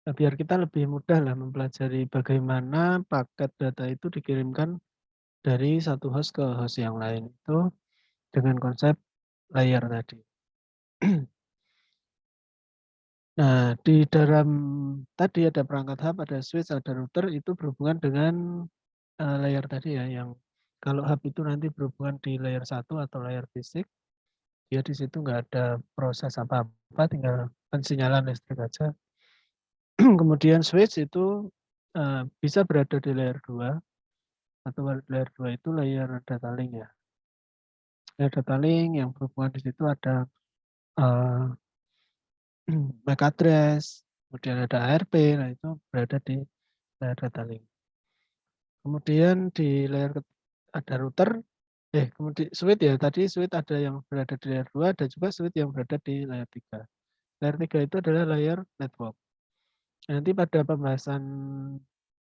biar kita lebih mudah lah mempelajari bagaimana paket data itu dikirimkan dari satu host ke host yang lain itu dengan konsep layer tadi. Nah, di dalam tadi ada perangkat hub, ada switch, ada router itu berhubungan dengan layer tadi ya, yang kalau hub itu nanti berhubungan di layer 1 atau layer fisik, dia di situ nggak ada proses apa-apa, tinggal pensinyalan listrik aja. Kemudian switch itu bisa berada di layer 2 atau layer 2 itu layer data link ya. Layer data link yang berhubungan di situ ada MAC address, kemudian ada ARP, nah itu berada di layer data link. Kemudian di layer ada router, kemudian switch ya, tadi switch ada yang berada di layer 2, ada juga switch yang berada di layer 3. Layer 3 itu adalah layer network. Nanti pada pembahasan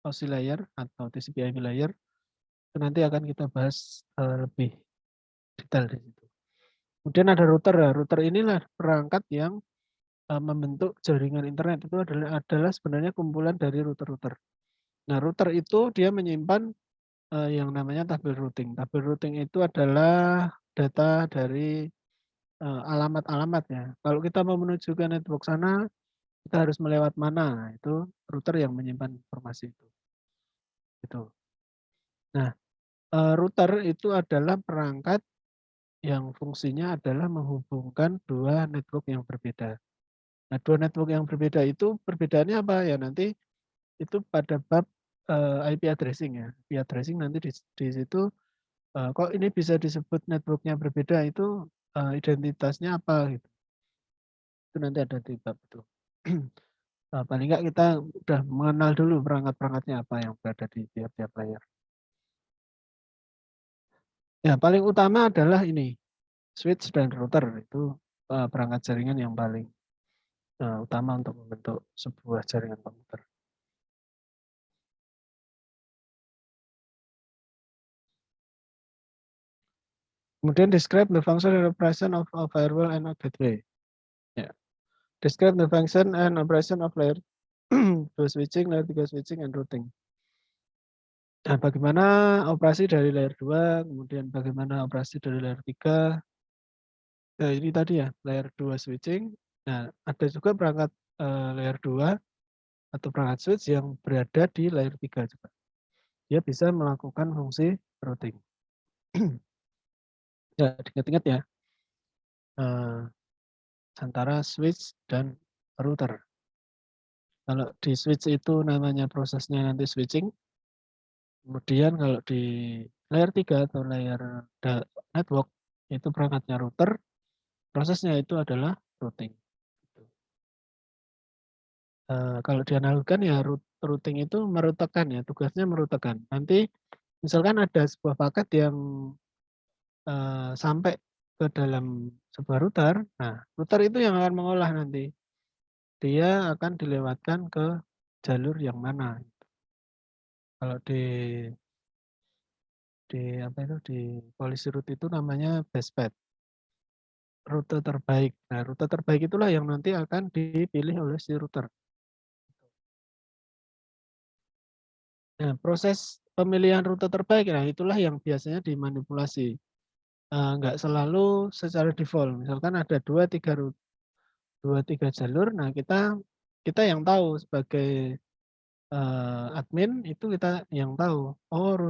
OSI layer atau TCP/IP layer itu nanti akan kita bahas lebih detail di situ. Kemudian ada router. Ya. Router inilah perangkat yang membentuk jaringan internet itu adalah sebenarnya kumpulan dari router-router. Nah, router itu dia menyimpan yang namanya tabel routing. Tabel routing itu adalah data dari alamat-alamat ya. Kalau kita mau menuju ke network sana, kita harus melewat mana? Nah, itu router yang menyimpan informasi itu. Gitu. Nah, router itu adalah perangkat yang fungsinya adalah menghubungkan 2 network yang berbeda. Nah, 2 network yang berbeda itu perbedaannya apa? Ya nanti itu pada bab IP addressing ya. IP addressing nanti di situ kok ini bisa disebut networknya berbeda itu identitasnya apa gitu. Itu nanti ada di bab itu. Paling enggak kita udah mengenal dulu perangkat-perangkatnya apa yang berada di tiap-tiap layer. Ya, paling utama adalah ini, switch dan router itu perangkat jaringan yang paling utama untuk membentuk sebuah jaringan komputer. Kemudian describe the function and operation of a firewall and a gateway. Ya. Describe the function and operation of layer 2 switching, layer 3 switching, and routing. Nah, bagaimana operasi dari layer 2, kemudian bagaimana operasi dari layer 3. Nah, ini tadi ya, layer 2 switching. Nah, ada juga perangkat layer 2 atau perangkat switch yang berada di layer 3 juga. Dia bisa melakukan fungsi routing. Ya, ingat-ingat ya. Antara switch dan router. Kalau di switch itu namanya prosesnya nanti switching. Kemudian kalau di layer 3 atau layer network itu perangkatnya router, prosesnya itu adalah routing. Kalau dianalogikan ya routing itu merutekan ya, tugasnya merutekan. Nanti misalkan ada sebuah paket yang sampai ke dalam sebuah router, nah router itu yang akan mengolah nanti. Dia akan dilewatkan ke jalur yang mana. Kalau di apa itu di policy route itu namanya best path. Rute terbaik. Nah, rute terbaik itulah yang nanti akan dipilih oleh si router. Nah, proses pemilihan rute terbaik, nah itulah yang biasanya dimanipulasi. Nggak selalu secara default. Misalkan ada 2-3 jalur, nah kita yang tahu sebagai admin itu kita yang tahu. Oh,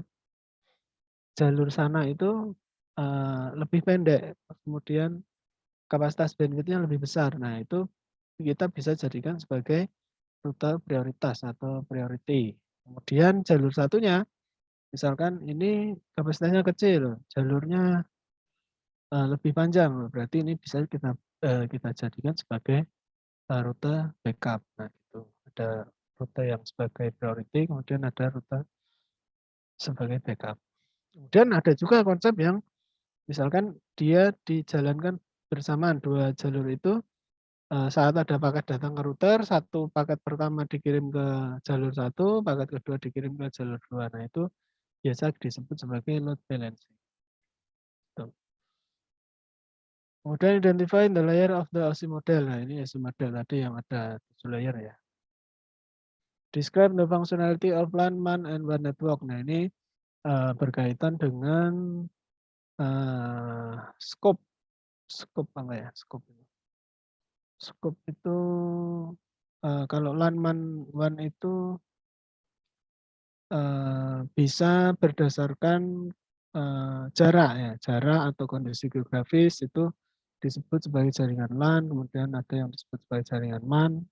jalur sana itu lebih pendek, kemudian kapasitas bandwidth-nya lebih besar. Nah, itu kita bisa jadikan sebagai rute prioritas atau priority. Kemudian jalur satunya, misalkan ini kapasitasnya kecil, jalurnya lebih panjang, berarti ini bisa kita jadikan sebagai rute backup. Nah, itu ada rute yang sebagai priority, kemudian ada rute sebagai backup. Kemudian ada juga konsep yang misalkan dia dijalankan bersamaan 2 jalur itu, saat ada paket datang ke router, satu paket pertama dikirim ke jalur 1, paket kedua dikirim ke jalur 2. Nah, itu biasa disebut sebagai load balancing. Tuh. Kemudian identify the layer of the OSI model. Nah, ini OSI model tadi yang ada 7 layer ya. Describe the functionality of LAN, MAN, and WAN network. Nah, ini berkaitan dengan scope apa ya? Scope itu kalau LAN, MAN, WAN itu bisa berdasarkan jarak ya, jarak atau kondisi geografis itu disebut sebagai jaringan LAN, kemudian ada yang disebut sebagai jaringan MAN,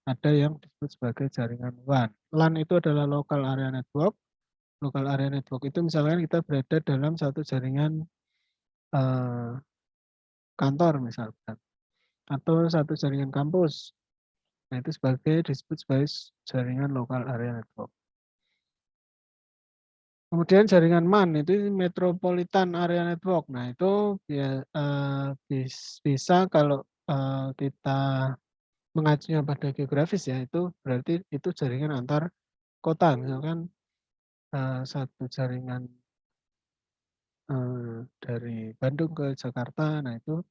ada yang disebut sebagai jaringan WAN. LAN itu adalah local area network. Local area network itu misalkan kita berada dalam satu jaringan kantor misalkan, atau satu jaringan kampus. Nah, itu disebut sebagai jaringan local area network. Kemudian jaringan MAN itu Metropolitan Area Network. Nah, itu bisa kalau kita mengacunya pada geografis ya, itu berarti itu jaringan antar kota. Misalkan satu jaringan dari Bandung ke Jakarta, nah itu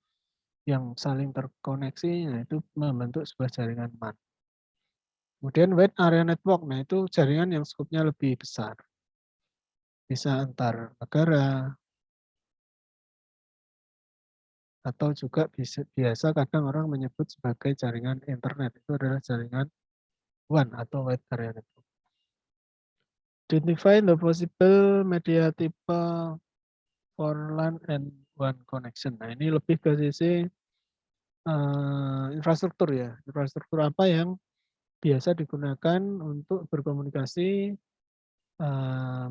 yang saling terkoneksi, nah itu membentuk sebuah jaringan MAN. Kemudian Wide Area Network, nah itu jaringan yang skupnya lebih besar. Bisa antar negara, atau juga biasa kadang orang menyebut sebagai jaringan internet. Itu adalah jaringan WAN atau Wide Area Network. Identify the possible media type for LAN and WAN connection. Nah, ini lebih ke sisi infrastruktur ya. Infrastruktur apa yang biasa digunakan untuk berkomunikasi,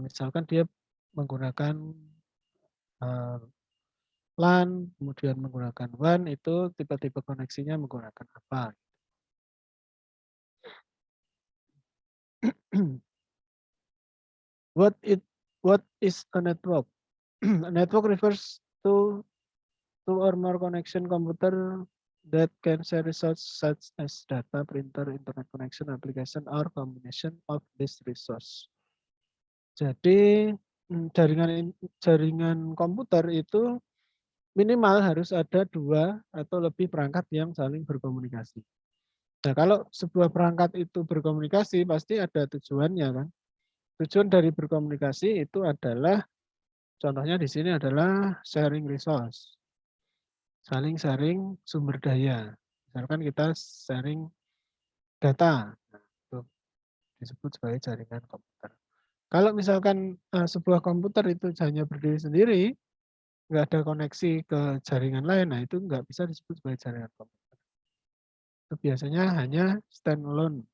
misalkan dia menggunakan LAN, kemudian menggunakan WAN, itu tipe-tipe koneksinya menggunakan apa. What is a network? A network refers to two or more connection computer that can share resources such as data, printer, internet connection, application, or combination of this resource. Jadi jaringan komputer itu minimal harus ada 2 atau lebih perangkat yang saling berkomunikasi. Nah, kalau sebuah perangkat itu berkomunikasi pasti ada tujuannya kan. Tujuan dari berkomunikasi itu adalah, contohnya di sini adalah sharing resource. Saling sharing sumber daya. Misalkan kita sharing data, nah, itu disebut sebagai jaringan komputer. Kalau misalkan sebuah komputer itu hanya berdiri sendiri, nggak ada koneksi ke jaringan lain, nah itu nggak bisa disebut sebagai jaringan komputer. Itu biasanya hanya standalone,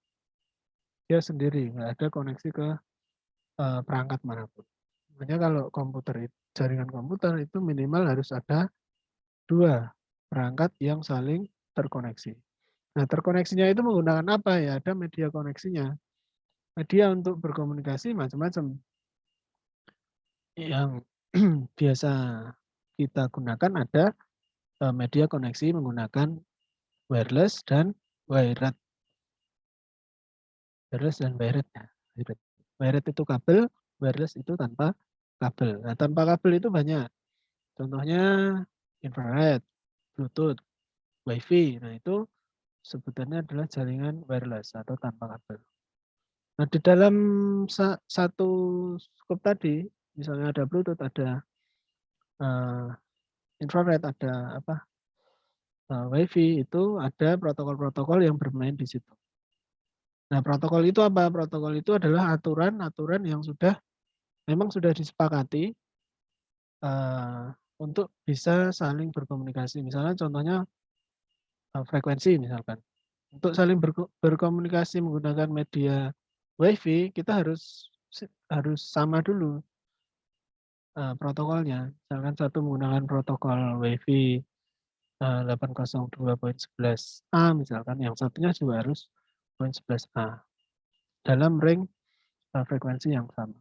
dia sendiri, nggak ada koneksi ke perangkat manapun. Makanya kalau jaringan komputer itu minimal harus ada 2 perangkat yang saling terkoneksi. Nah, terkoneksinya itu menggunakan apa ya? Ada media koneksinya. Media untuk berkomunikasi macam-macam. Yang biasa kita gunakan ada media koneksi menggunakan wireless dan wired. Wireless dan wired ya. Wired itu kabel, wireless itu tanpa kabel. Nah, tanpa kabel itu banyak. Contohnya infrared, Bluetooth, Wi-Fi. Nah, itu sebutannya adalah jaringan wireless atau tanpa kabel. Nah, di dalam satu scope tadi, misalnya ada Bluetooth, ada infrared, ada apa, WiFi, itu ada protokol-protokol yang bermain di situ. Nah, protokol itu apa? Protokol itu adalah aturan-aturan yang memang sudah disepakati untuk bisa saling berkomunikasi. Misalnya contohnya frekuensi misalkan. Untuk saling berkomunikasi menggunakan media WiFi, kita harus sama dulu protokolnya. Misalkan satu menggunakan protokol WiFi 802.11a misalkan, yang satunya juga harus 0.11a dalam ring frekuensi yang sama.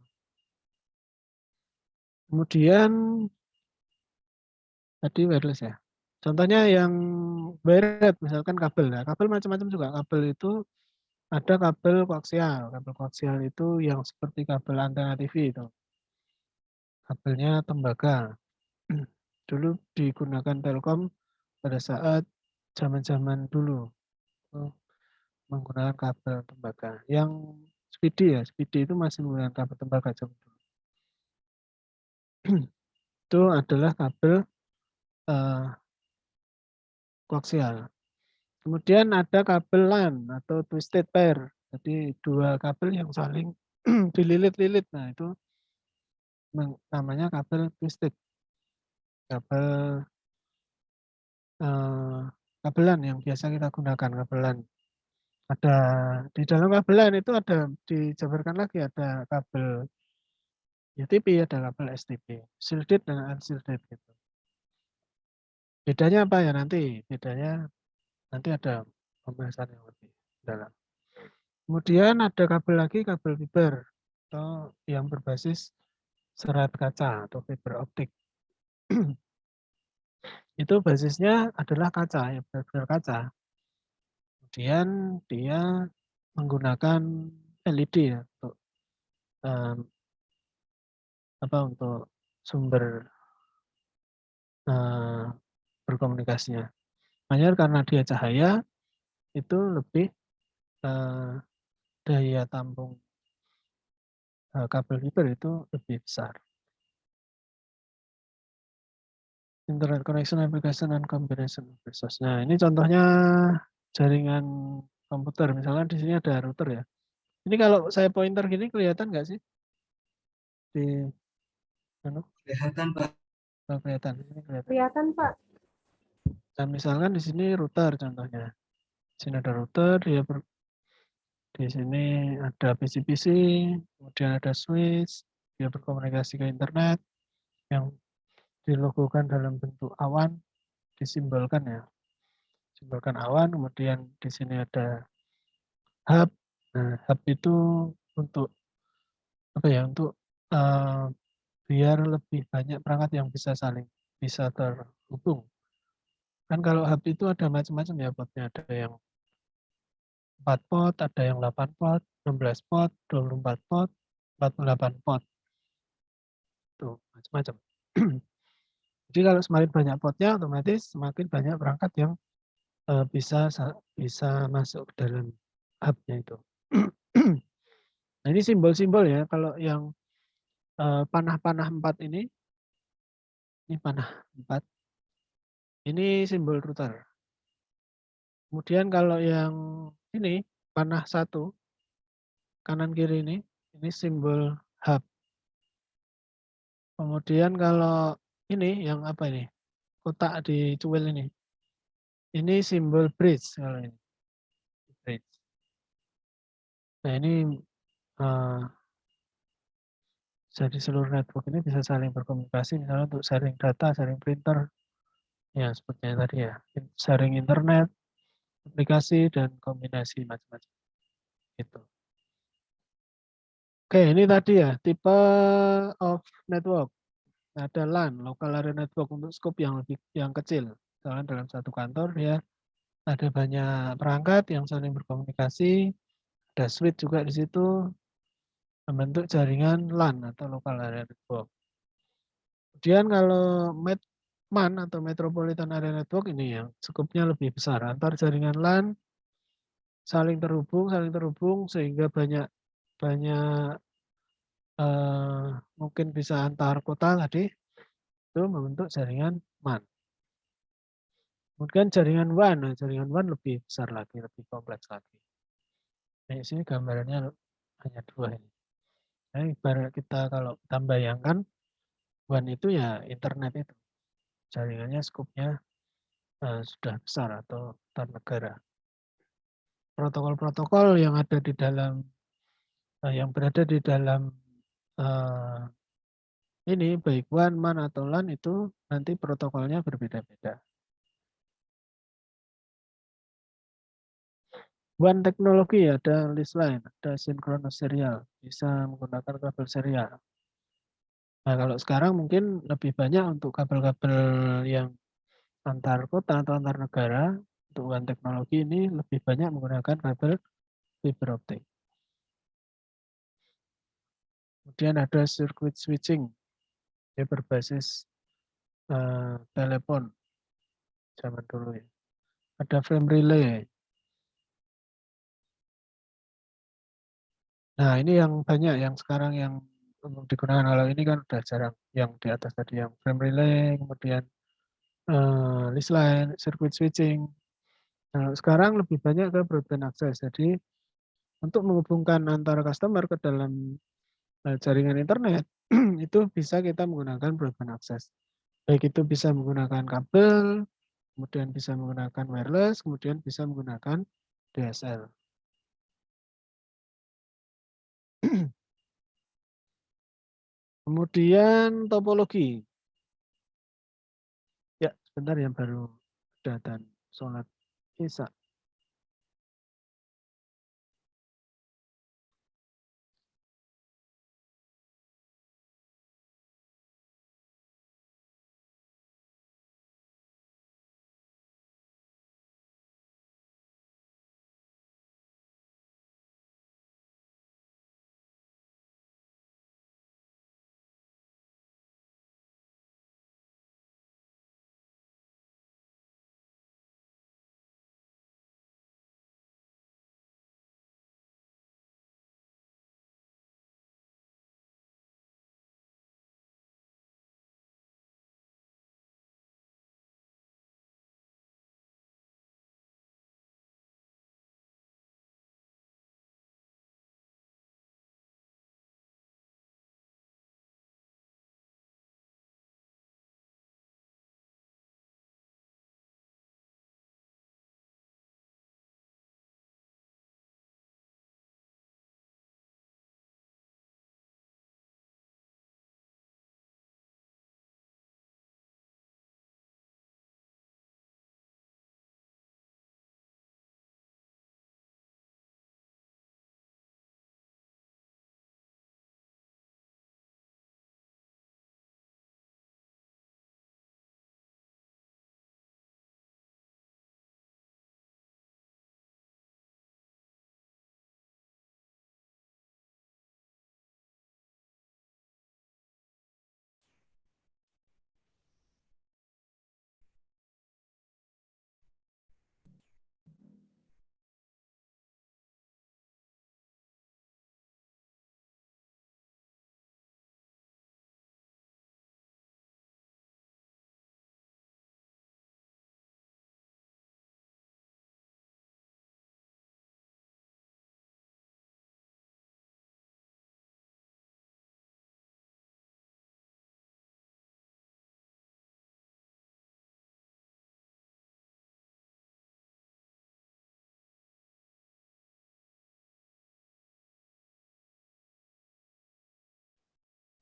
Kemudian tadi wireless ya. Contohnya yang wired misalkan kabel. Nah, kabel macam-macam juga. Kabel itu ada kabel koaksial. Kabel koaksial itu yang seperti kabel antena TV itu. Kabelnya tembaga. Dulu digunakan Telkom pada saat zaman-zaman dulu menggunakan kabel tembaga. Yang Speedy ya, Speedy itu masih menggunakan kabel tembaga zaman dulu. Itu adalah kabel koaksial. Kemudian ada kabel LAN atau twisted pair. Jadi dua kabel yang saling dililit-lilit. Nah, itu namanya kabel twisted. Kabel kabelan yang biasa kita gunakan, kabelan. Ada di dalam kabelan itu ada dijabarkan lagi, ada kabel UTP, ada kabel STP, shielded dan unshielded gitu. Bedanya apa ya nanti? Bedanya nanti ada pembahasan yang lebih dalam. Kemudian ada kabel lagi, kabel fiber atau yang berbasis serat kaca atau fiber optik. Itu basisnya adalah kaca, ya benar-benar kaca. Kemudian dia menggunakan LED ya untuk untuk sumber berkomunikasinya. Hanya karena dia cahaya itu lebih daya tampung kabel fiber itu lebih besar. Internet connection application and combination of resource. Nah, ini contohnya jaringan komputer. Misalnya di sini ada router ya. Ini kalau saya pointer gini kelihatan nggak sih? Kelihatan, Pak. Oh, kelihatan. Ini kelihatan. Kelihatan, Pak. Nah, misalkan di sini router contohnya. Di sini ada router, di sini ada PC-PC, kemudian ada switch, dia berkomunikasi ke internet yang dilogokan dalam bentuk awan, disimbolkan ya. Simbolkan awan, kemudian di sini ada hub. Nah, hub itu untuk apa ya? Untuk biar lebih banyak perangkat yang bisa terhubung. Kan kalau hub itu ada macam-macam ya potnya, ada yang 4 pot, ada yang 8 pot, 16 pot, 24 pot, 48 pot. Tuh, macam-macam. Jadi kalau semakin banyak potnya, otomatis semakin banyak perangkat yang bisa masuk ke dalam hub-nya itu. Nah, ini simbol-simbol ya. Kalau yang panah-panah 4 ini panah 4. Ini simbol router. Kemudian kalau yang ini panah 1 kanan kiri ini simbol hub. Kemudian kalau ini yang apa ini? Kotak di cuil ini. Ini simbol bridge kalau ini. Bridge. Nah, ini jadi seluruh network ini bisa saling berkomunikasi misalnya untuk sharing data, sharing printer. Ya, seperti yang tadi ya. Sharing internet, aplikasi dan kombinasi macam-macam. Gitu. Oke, ini tadi ya tipe of network. Ada LAN, local area network, untuk scope yang kecil. Misalnya dalam satu kantor ya ada banyak perangkat yang saling berkomunikasi, ada switch juga di situ, membentuk jaringan LAN atau local area network. Kemudian kalau MAN atau Metropolitan Area Network ini yang skopnya lebih besar, antar jaringan LAN saling terhubung sehingga banyak banyak mungkin bisa antar kota tadi, itu membentuk jaringan MAN. Kemudian jaringan WAN, nah jaringan WAN lebih besar lagi, lebih kompleks lagi. Nah, sini gambarannya hanya 2 ini. Nah, ibarat kita kalau kita bayangkan WAN itu ya internet itu. Jaringannya skupnya sudah besar atau antar negara. Protokol-protokol yang ada di dalam yang berada di dalam ini baik WAN, MAN atau LAN itu nanti protokolnya berbeda-beda. WAN teknologi ada list line, ada sinkronus serial, bisa menggunakan kabel serial. Nah, kalau sekarang mungkin lebih banyak untuk kabel-kabel yang antar kota atau antar negara. Untuk WAN teknologi ini lebih banyak menggunakan kabel fiber optik. Kemudian ada circuit switching, dia berbasis telepon zaman dulu ya. Ada frame relay. Nah, ini yang banyak yang sekarang yang digunakan. Kalau ini kan udah jarang. Yang di atas tadi yang frame relay, kemudian list line, circuit switching. Nah, sekarang lebih banyak ke broadband access. Jadi untuk menghubungkan antara customer ke dalam jaringan internet itu bisa kita menggunakan broadband access. Baik itu bisa menggunakan kabel, kemudian bisa menggunakan wireless, kemudian bisa menggunakan DSL. Kemudian topologi. Ya, sebentar yang baru datang sholat Isya.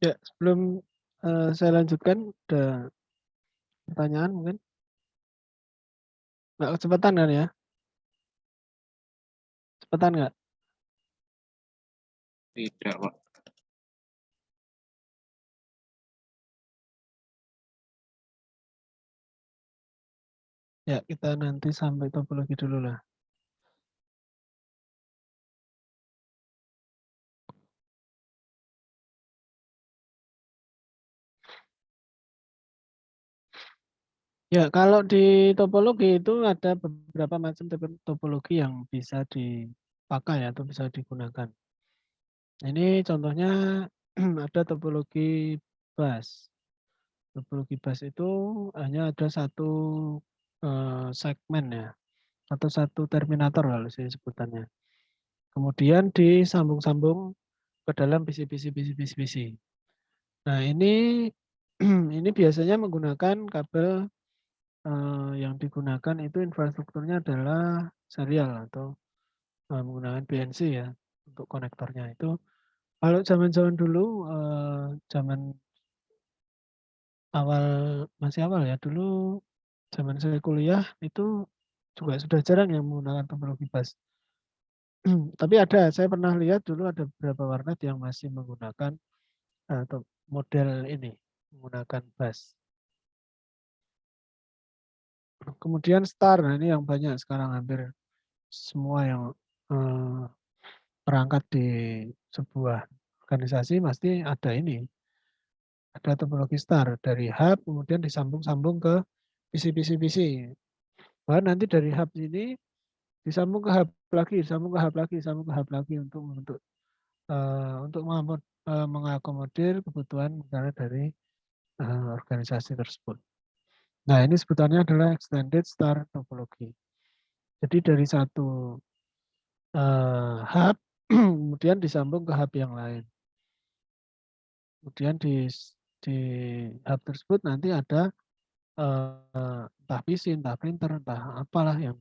Ya, sebelum saya lanjutkan, ada pertanyaan mungkin? Nggak kecepatan kan ya? Cepetan nggak? Tidak, Pak. Ya, kita nanti sampai topologi dulu lah. Ya, kalau di topologi itu ada beberapa macam topologi yang bisa dipakai atau bisa digunakan. Ini contohnya ada topologi bus. Topologi bus itu hanya ada satu segmen ya, atau satu terminator kalau saya sebutannya. Kemudian disambung-sambung ke dalam PC. Nah ini ini biasanya menggunakan kabel yang digunakan itu infrastrukturnya adalah serial atau menggunakan BNC ya untuk konektornya itu. Kalau zaman-zaman dulu, zaman masih awal ya, dulu zaman saya kuliah itu juga sudah jarang yang menggunakan topologi bus. Tapi saya pernah lihat dulu ada beberapa warnet yang masih menggunakan atau model ini, menggunakan bus. Kemudian star, nah ini yang banyak sekarang hampir semua yang perangkat di sebuah organisasi pasti ada ini. Ada topologi star dari hub kemudian disambung-sambung ke PC. Bahkan nanti dari hub ini disambung ke hub lagi, disambung ke hub lagi, disambung ke hub lagi untuk mengakomodir kebutuhan misalnya dari organisasi tersebut. Nah ini sebutannya adalah extended star topology. Jadi dari satu hub kemudian disambung ke hub yang lain. Kemudian di hub tersebut nanti ada entah PC, entah printer, entah apalah yang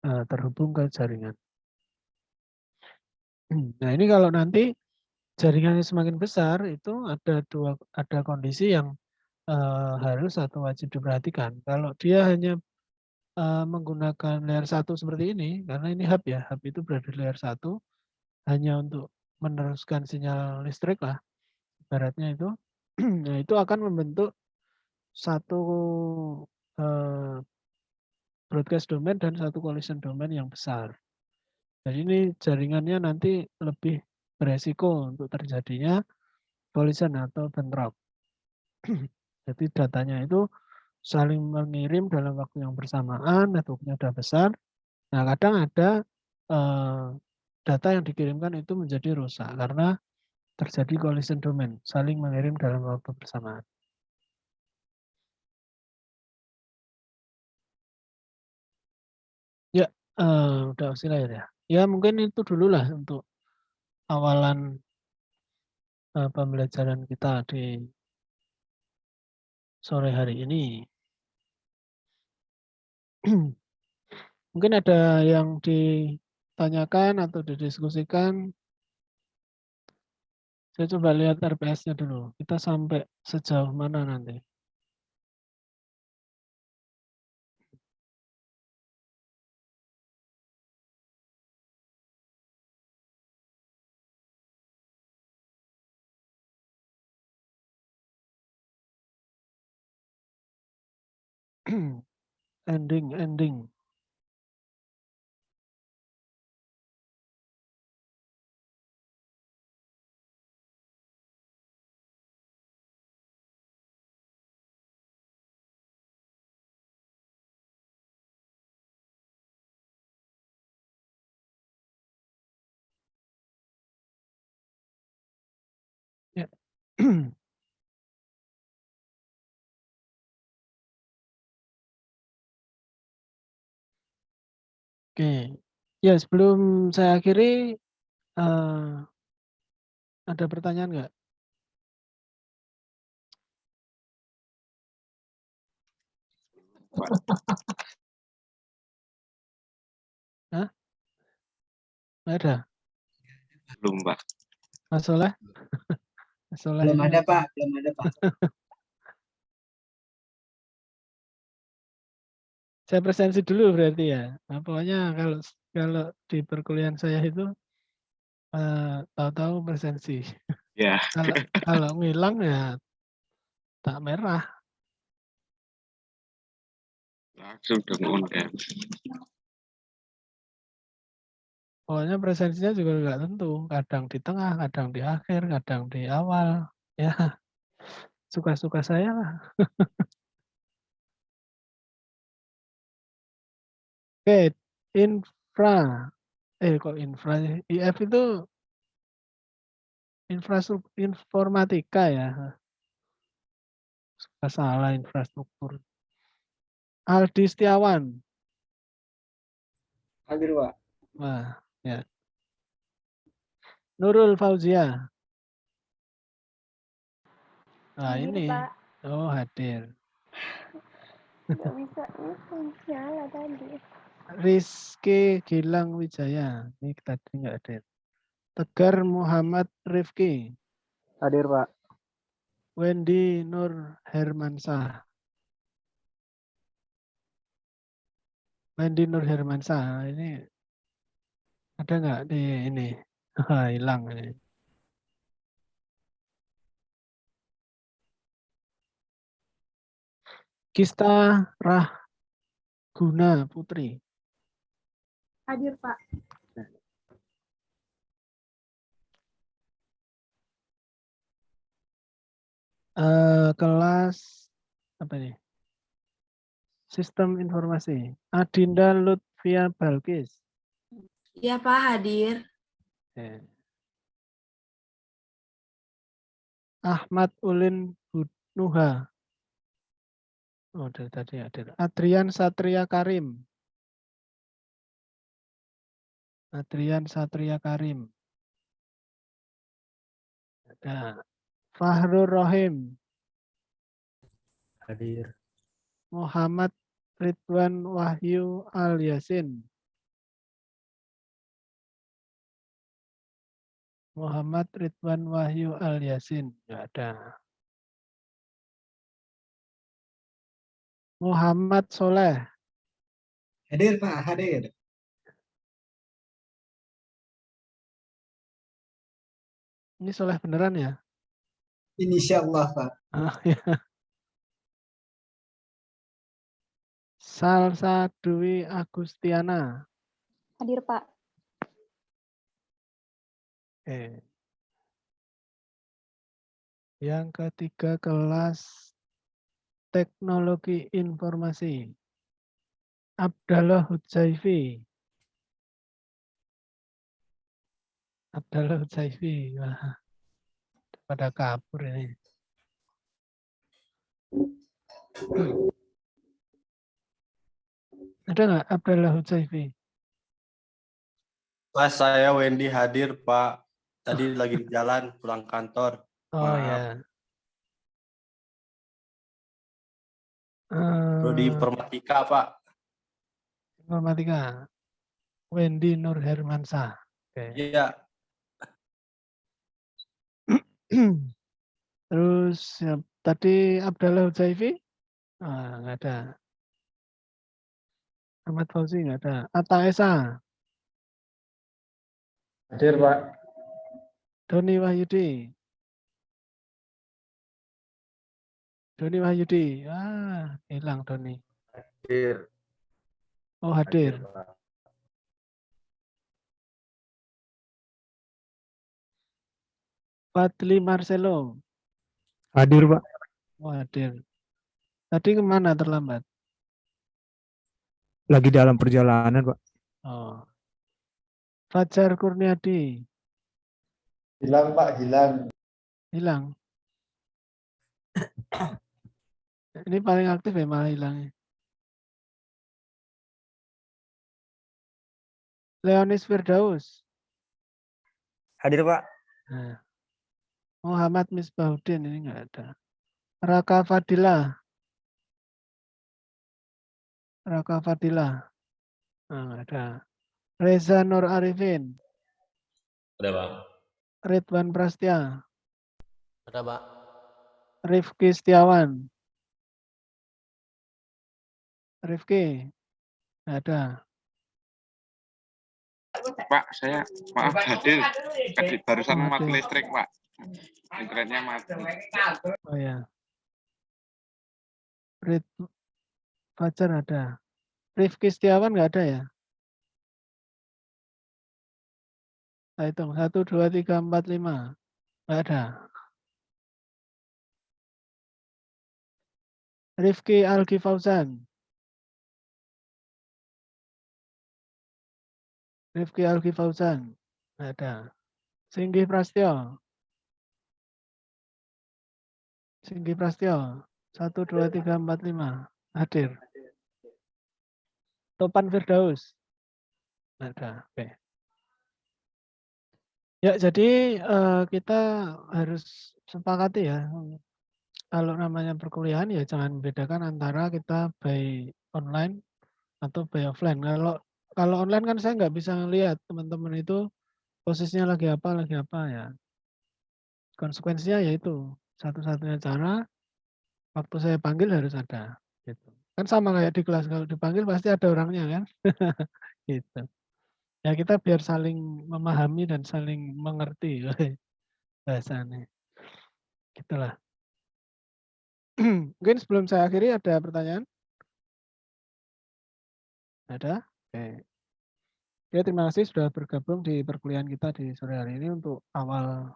terhubung ke jaringan. Nah ini kalau nanti jaringannya semakin besar itu ada kondisi yang harus atau wajib diperhatikan. Kalau dia hanya menggunakan layer 1 seperti ini, karena ini hub ya, hub itu berada di layer 1 hanya untuk meneruskan sinyal listrik lah, ibaratnya itu. Nah itu akan membentuk satu broadcast domain dan satu collision domain yang besar. Jadi ini jaringannya nanti lebih beresiko untuk terjadinya collision atau bentrok. Jadi datanya itu saling mengirim dalam waktu yang bersamaan, networknya sudah besar. Nah kadang ada data yang dikirimkan itu menjadi rusak karena terjadi collision domain, saling mengirim dalam waktu bersamaan. Ya, udah oscillator ya. Ya mungkin itu dulu lah untuk awalan pembelajaran kita di sore hari ini. Mungkin ada yang ditanyakan atau didiskusikan. Saya coba lihat RPS-nya dulu. Kita sampai sejauh mana nanti. ending. Ya. Oke. Ya, sebelum saya akhiri, ada pertanyaan nggak? Hah? Nggak ada? Belum, Pak. Mas Soleh? Mas Soleh Belum ini ada, Pak. Belum ada, Pak. Saya presensi dulu berarti ya. Nah, pokoknya kalau di perkuliahan saya itu tahu-tahu presensi. Ya, Kalau ngilang ya tak merah. langsung dong undang. Pokoknya presensinya juga nggak tentu. Kadang di tengah, kadang di akhir, kadang di awal. Ya, suka-suka saya lah. Oke, infra. Kok infra? IF itu Infrastruktur informatika ya. Salah infrastruktur. Aldi Setiawan. Hadir, Pak. Wah, ya. Nurul Fauzia. Nah, Hadir, ini. Pak. Oh, hadir. Nggak bisa, ini nyala tadi. Rizky Gilang Wijaya. Ini tadi nggak hadir. Tegar Muhammad Rifki. Hadir, Pak. Wendy Nur Hermansah. Wendy Nur Hermansah. Ini ada nggak di ini? Hilang ini. Kista Rahguna Putri. Hadir, Pak. Kelas apa ini? Sistem informasi. Adinda Lutfia Balkis. Iya, Pak, hadir. Oke. Ahmad Ulin Nuha. Oh, dari tadi hadir. Adrian Satria Karim. Adrian Satria Karim. Ada. Fahrul Rohim. Hadir. Muhammad Ridwan Wahyu Al Yasin. Muhammad Ridwan Wahyu Al Yasin. Nggak ada. Muhammad Soleh. Hadir, Pak, hadir. Ini Soleh beneran ya? Insya Allah, Pak. Ah, ya. Salsa Dwi Agustiana. Hadir, Pak. Oke. Yang ketiga kelas Teknologi Informasi. Abdallah Hudzaifi. Abdallah Hudzaifi. Wah, pada kabur ini. Ada nggak Abdallah Hudzaifi? Pas saya Wendy hadir, Pak. Tadi lagi di jalan pulang kantor. Oh Maaf. ya. Prodi informatika, Pak. Informatika. Wendy Nur Hermansah. Oke. Iya. Terus ya, tadi Abdallah Hudzaifi? Nggak ada. Ahmad Fauzi nggak ada. Atta Esa. Hadir, Pak. Doni Wahyudi. Doni Wahyudi. Hilang Doni. Hadir. Oh, hadir. Pak. Fadli Marcelo. Hadir, Pak. Oh, hadir. Tadi kemana terlambat? Lagi dalam perjalanan, Pak. Oh. Fajar Kurniadi. Hilang, Pak, hilang. Hilang. Ini paling aktif ya malah hilangnya. Leonis Firdaus. Hadir, Pak. Nah. Muhammad Misbahuddin ini nggak ada. Raka Fadila. Raka Fadila. Nggak ada. Reza Nur Arifin. Ada, Pak. Ridwan Prastia. Ada, Pak. Rifki Setiawan. Rifki. Nggak ada. Pak, saya maaf hadir. Tadi barusan Oh, mati hadir. listrik, Pak. Internetnya mati. Oh ya. Fajar ada. Rifki Setiawan nggak ada ya? Saya hitung. 1, 2, 3, 4, 5. Nggak ada. Rifki Algi Fauzan. Rifki Algi Fauzan. Nggak ada. Singgih Prastyo. Singgi Prastio 1, 2, 3, 4, 5 hadir. Topan Firdaus ada. Oke. Ya, jadi kita harus sepakati ya, kalau namanya perkuliahan ya jangan membedakan antara kita by online atau by offline. Kalau online kan saya nggak bisa lihat teman-teman itu posisinya lagi apa ya. Konsekuensinya yaitu satu-satunya cara waktu saya panggil harus ada. Gitu. Kan sama kayak di kelas, kalau dipanggil pasti ada orangnya kan. Gitu. Ya kita biar saling memahami dan saling mengerti bahasanya. Gitulah. Mungkin sebelum saya akhiri ada pertanyaan? Ada? Oke. Ya, terima kasih sudah bergabung di perkuliahan kita di sore hari ini untuk awal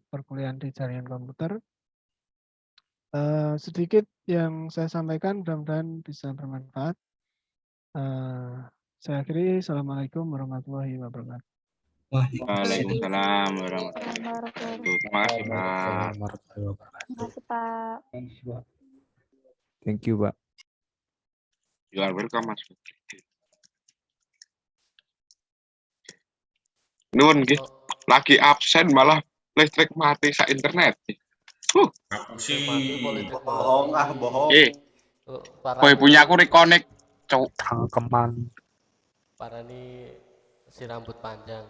perkuliahan di jaringan komputer. Sedikit yang saya sampaikan mudah-mudahan bisa bermanfaat. Saya akhiri. Assalamualaikum warahmatullahi wabarakatuh. Waalaikumsalam warahmatullahi wabarakatuh. Terima kasih, Pak. Terima kasih, Pak. Thank you, Pak. You are welcome, Mas. Nun, lagi absen malah listrik mati sa internet. Aku sih Bohong, bohong. Kowe punya aku reconnect, cowok. Tangkeman. Para ini si rambut panjang.